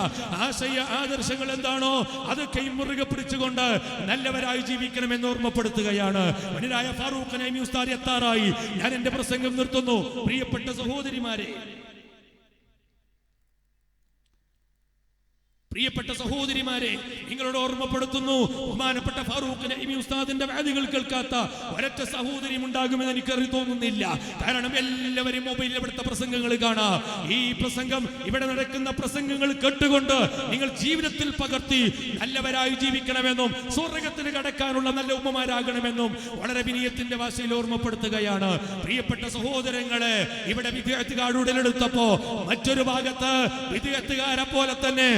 ആശയ ആദർശങ്ങൾ എന്താണോ അതൊക്കെ മുറുകെ പിടിച്ചുകൊണ്ട് നല്ലവരായി ജീവിക്കണമെന്ന് ഓർമ്മപ്പെടുത്തുകയാണ്. വനിതായ ഫാറൂഖ് നഈമി ഉസ്താദ് എത്താറായി. ഞാൻ എന്റെ പ്രസംഗം നിർത്തുന്നു. പ്രിയപ്പെട്ട സഹോദരിമാരെ, നിങ്ങളോട് ഓർമ്മപ്പെടുത്തുന്നു, ബഹുമാനപ്പെട്ട ഫാറൂഖ് നഈമി ഉസ്താദിന്റെ വാദികൾ കേൾക്കാത്ത ഒരൊറ്റ സഹോദരിയും ഉണ്ടാകുമെന്ന് എനിക്ക് തോന്നുന്നില്ല. കാരണം എല്ലാവരും മൊബൈലിൽ ഇവിടുത്തെ പ്രസംഗങ്ങൾ കാണാം. ഈ പ്രസംഗം, ഇവിടെ നടക്കുന്ന പ്രസംഗങ്ങൾ കേട്ടുകൊണ്ട് നിങ്ങൾ ജീവിതത്തിൽ പകർത്തി നല്ലവരായി ജീവിക്കണമെന്നും സ്വർഗ്ഗത്തിന് കടക്കാനുള്ള നല്ല ഉമ്മമാരാകണമെന്നും വളരെ വിനയത്തിന്റെ ഭാഷയിൽ ഓർമ്മപ്പെടുത്തുകയാണ്. പ്രിയപ്പെട്ട സഹോദരങ്ങളെ, ഇവിടെ വിദ്യാർത്ഥികാർ ഉടലെടുത്തപ്പോ മറ്റൊരു ഭാഗത്ത് വിദ്യാർത്ഥികാരെ പോലെ തന്നെ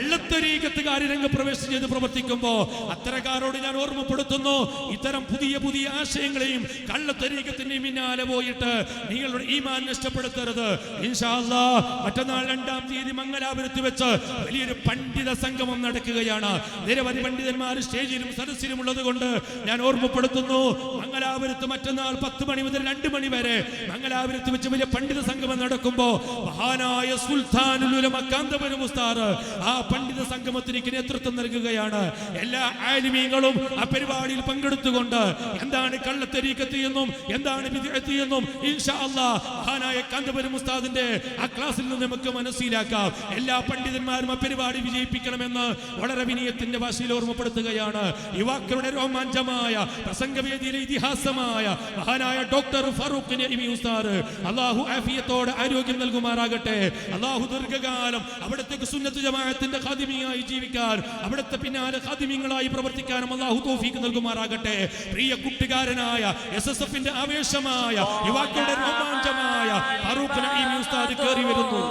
കള്ളത്തരീകത്തുകാർ രംഗപ്രവേശം ചെയ്ത് പ്രവർത്തിക്കുമ്പോ അത്തരക്കാരോട് ഞാൻ ഓർമ്മപ്പെടുത്തുന്നു, ഇത്തരം പുതിയ പുതിയ ആശയങ്ങളെയും കള്ളത്തരീകത്തിന്റെയും പിന്നാലെ പോയിട്ട് നിങ്ങളുടെ ഈമാൻ നഷ്ടപ്പെടുത്തരുത്. ഇൻഷാ അല്ലാഹ് മറ്റന്നാൾ 2-ാം തീയതി മംഗലാപുരത്ത് വെച്ച് വലിയൊരു പണ്ഡിത സംഗമം നടക്കുകയാണ്. നിരവധി പണ്ഡിതന്മാർ സ്റ്റേജിലും സദസ്സിലും ഉള്ളത് കൊണ്ട് ഞാൻ ഓർമ്മപ്പെടുത്തുന്നു, മംഗലാപുരത്ത് മറ്റന്നാൾ 10 മണി മുതൽ 2 മണി വരെ മംഗലാപുരത്ത് വെച്ച് വലിയ പണ്ഡിത സംഗമം നടക്കുമ്പോ മഹാനായ സുൽത്താനുൽ ഉലമ കാന്തപുരം ഉസ്താദ് ആ പണ്ഡിത സംഗമത്തിലേക്ക് നേതൃത്വം നൽകുകയാണ്. എല്ലാ ആലിമീങ്ങളും ആ പരിപാടിയിൽ പങ്കെടുത്തുകൊണ്ട് എന്താണ് കള്ളത്തരീഖത്ത് എന്നും എന്താണ് ബിദ്അത്ത് എന്നും ഇൻഷാ അല്ലാഹ് മഹാനായ കാന്തപുരം ഉസ്താദിന്റെ ആ ക്ലാസ്സിൽ നിന്ന് നമുക്ക് മനസ്സിലാക്കാം. എല്ലാ പണ്ഡിതന്മാരും ആ പരിപാടി വിജയിപ്പിക്കണമെന്ന് വളരെ വിനയത്തിന്റെ ഭാഷയിൽ ഓർമ്മപ്പെടുത്തുകയാണ്. യുവാക്കളുടെ രോമാഞ്ചമായ പ്രസംഗവേദിയിലെ ഇതിഹാസമായ മഹാനായ ഡോക്ടർ ഫാറൂഖ് നഈമി ഉസ്താദ് അല്ലാഹു ആഫിയത്തോടെ ആരോഗ്യം നൽകുമാറാകട്ടെ. അല്ലാഹു ദീർഘകാലം അവിടത്തേക്ക് സുന്നത്ത് ജമാഅത്തിന്റെ ഖാദിമിയായി ജീവിക്കാൻ, അവിടുത്തെ പിന്നാലെ ഖാദിമിങ്ങളായി പ്രവർത്തിക്കാനും അല്ലാഹു തൗഫീഖ് നൽകുമാറാകട്ടെ. പ്രിയ കൂട്ടുകാരനായ SSFന്റെ ആവേശമായ യുവാക്കളുടെ രോമാഞ്ചമായ ഫാറൂഖ് നഈമി ഉസ്താദ് കയറി വരുന്നു.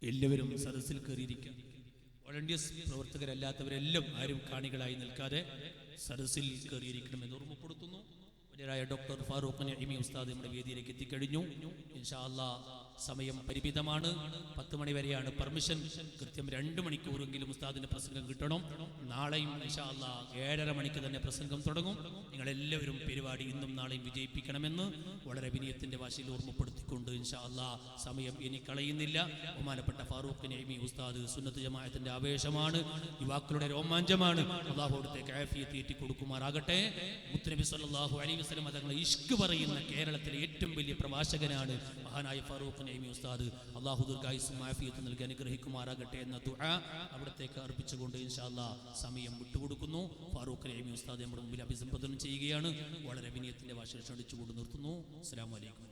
എല്ലാവരും സദസ്സിൽ കയറിയിരിക്കാം. വോളണ്ടിയേഴ്സ് പ്രവർത്തകരല്ലാത്തവരെല്ലാം ആരും കാണികളായി നിൽക്കാതെ സദസ്സിൽ കയറിയിരിക്കണമെന്ന് ഓർമ്മപ്പെടുത്തുന്നു. വലിയരായ ഡോക്ടർ ഫാറൂഖ് നഈമി ഉസ്താദ് നമ്മുടെ വേദിയിലേക്ക് എത്തിക്കഴിഞ്ഞു. ഇൻഷാ അല്ലാഹ് സമയം പരിമിതമാണ്. 10 മണി വരെയാണ് പെർമിഷൻ. കൃത്യം 2 മണിക്കൂറെങ്കിലും ഉസ്താദിന്റെ പ്രസംഗം കിട്ടണം. നാളെയും ഇൻഷാ അല്ലാഹ് 7:30 മണിക്ക് തന്നെ പ്രസംഗം തുടങ്ങും. നിങ്ങളെല്ലാവരും പരിപാടി ഇന്നും നാളെയും വിജയിപ്പിക്കണമെന്ന് വളരെ വിനയത്തിന്റെ ഭാഷയിൽ ഓർമ്മപ്പെടുത്തിക്കൊണ്ട് ഇൻഷാ അല്ലാഹ് സമയം ഇനി കളയുന്നില്ല. ബഹുമാനപ്പെട്ട ഫാറൂഖ് നഈമി ഉസ്താദ് സുന്നത്ത് ജമാഅത്തിന്റെ ആവേശമാണ്, യുവാക്കളുടെ രോമാഞ്ചമാണ്. അല്ലാഹു അവിടുത്തേക്ക് ആഫിയത്ത് ഏറ്റി കൊടുക്കുമാറാകട്ടെ. മുത്തുനബി സല്ലല്ലാഹു അലൈഹി വസല്ലം തങ്ങളെ ഇഷ്ക് പറയുന്ന കേരളത്തിലെ ഏറ്റവും വലിയ പ്രവാചകനാണ് മഹാനായ ഫാറൂഖ് നഈമി ഉസ്താദ്. അല്ലാഹു ദീർഘായുസ്സും ആഫിയത്തും നൽകി അനുഗ്രഹിക്കുമാറാകട്ടെ എന്ന ദുആ അവിടത്തേക്ക് അർപ്പിച്ചുകൊണ്ട് ഇൻഷാ അല്ലാഹ് സമയം വിട്ടുകൊടുക്കുന്നു. ഫാറൂഖ് നഈമി ഉസ്താദ് നമ്മുടെ മുമ്പിൽ അഭിസംബോധന ചെയ്യുകയാണ്. വളരെ വിനയത്തിന്റെ ഭാഷയിൽ ക്ഷണിച്ചുകൊണ്ട് നിർത്തുന്നു. അസ്സലാമു അലൈക്കും.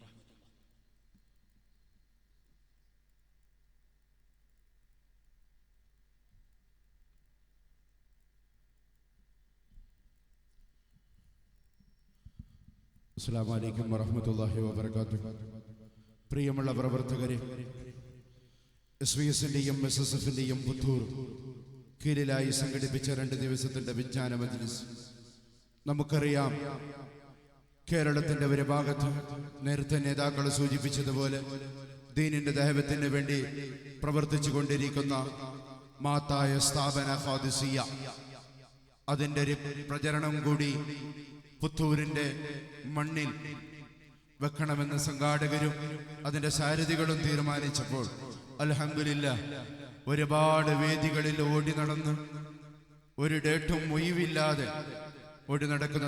അസ്സലാമു അലൈക്കും വറഹ്മത്തുള്ളാഹി വബറകാതുഹു. പ്രിയമുള്ള പ്രവർത്തകരെ, SVSന്റെയും SSFന്റെയും പുത്തൂർ കീഴിലായി സംഘടിപ്പിച്ച 2 ദിവസത്തിന്റെ വിജ്ഞാന മജ്ലിസ്, നമുക്കറിയാം കേരളത്തിന്റെ ഒരു ഭാഗത്ത് നേരത്തെ നേതാക്കൾ സൂചിപ്പിച്ചതുപോലെ ദീനിന്റെ ദൈവത്തിന് വേണ്ടി പ്രവർത്തിച്ചു കൊണ്ടിരിക്കുന്ന മാത്തായ സ്ഥാപന ഖാദിസിയ, അതിൻ്റെ ഒരു പ്രചരണം കൂടി പുത്തൂരിൻ്റെ മണ്ണിൽ വെക്കണമെന്ന് സംഘാടകരും അതിൻ്റെ സാരഥികളും തീരുമാനിച്ചപ്പോൾ അൽഹംദുലില്ലാഹ് ഒരുപാട് വേദികളിൽ ഓടി നടന്ന് ഒരു ഡേറ്റും ഒഴിവില്ലാതെ ഓടി നടക്കുന്ന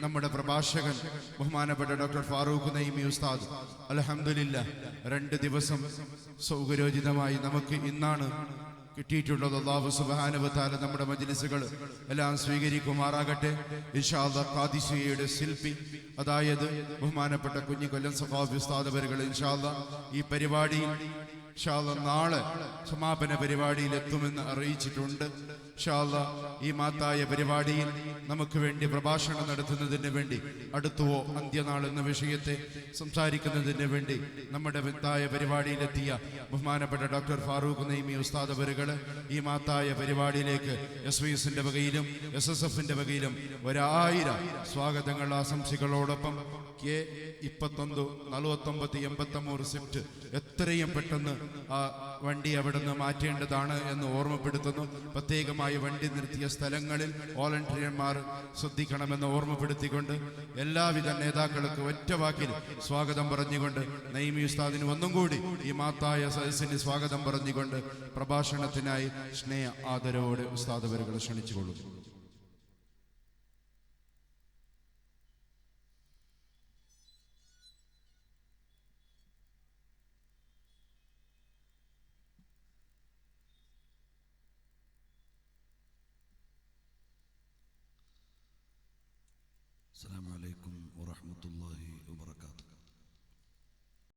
നമ്മുടെ പ്രഭാഷകൻ ബഹുമാനപ്പെട്ട ഡോക്ടർ ഫാറൂഖ് നഈമി ഉസ്താദ് അൽഹംദുലില്ലാഹ് 2 ദിവസം സൗകര്യോചിതമായി നമുക്ക് ഇന്നാണ് കിട്ടിയിട്ടുള്ളത്. അല്ലാഹു സുബ്ഹാനഹു വ തആല നമ്മുടെ മജ്ലിസുകൾ എല്ലാം സ്വീകരിക്കുമാറാകട്ടെ. ഇൻഷാ അല്ലാഹ് ഖാദിസിയയുടെ ശില്പി, അതായത് ബഹുമാനപ്പെട്ട കുഞ്ഞിക്കൊല്ലം സഖാഫി ഉസ്താദ് അവരുകൾ ഇൻഷാ അല്ലാഹ് ഈ പരിപാടിയിൽ ഇൻഷാ അല്ലാഹ് നാളെ സമാപന പരിപാടിയിൽ എത്തുമെന്ന് അറിയിച്ചിട്ടുണ്ട്. ഇൻഷാ അല്ലാഹ് ഈ മാത്തായ പരിപാടിയിൽ നമുക്ക് വേണ്ടി പ്രഭാഷണം നടത്തുന്നതിന് വേണ്ടി അടുത്തുവോ അന്ത്യനാൾ എന്ന വിഷയത്തെ സംസാരിക്കുന്നതിന് വേണ്ടി നമ്മുടെ മാത്തായ പരിപാടിയിലെത്തിയ ബഹുമാനപ്പെട്ട ഡോക്ടർ ഫാറൂഖ് നഈമി ഉസ്താദ് അവരുകൾ ഈ മാത്തായ പരിപാടിയിലേക്ക് SYSന്റെ വകയിലും SSFന്റെ വകയിലും 1000 സ്വാഗതങ്ങൾ ആശംസകളോടൊപ്പം K21 49 83 സ്വിഫ്റ്റ് എത്രയും പെട്ടെന്ന് ആ വണ്ടി അവിടെ നിന്ന് മാറ്റേണ്ടതാണ് എന്ന് ഓർമ്മപ്പെടുത്തുന്നു. പ്രത്യേകമായി വണ്ടി നിർത്തിയ സ്ഥലങ്ങളിൽ വോളണ്ടിയർമാർ ശ്രദ്ധിക്കണമെന്ന് ഓർമ്മപ്പെടുത്തിക്കൊണ്ട് എല്ലാവിധ നേതാക്കൾക്ക് ഒറ്റ വാക്കിൽ സ്വാഗതം പറഞ്ഞുകൊണ്ട് നഈമി ഉസ്താദിന് ഒന്നും കൂടി ഈ മാത്തായ സദസ്സിന് സ്വാഗതം പറഞ്ഞുകൊണ്ട് പ്രഭാഷണത്തിനായി സ്നേഹ ആദരവോടെ ഉസ്താദ് അവരുകളെ ക്ഷണിച്ചുകൊള്ളുന്നു. السلام عليكم ورحمة الله وبركاته.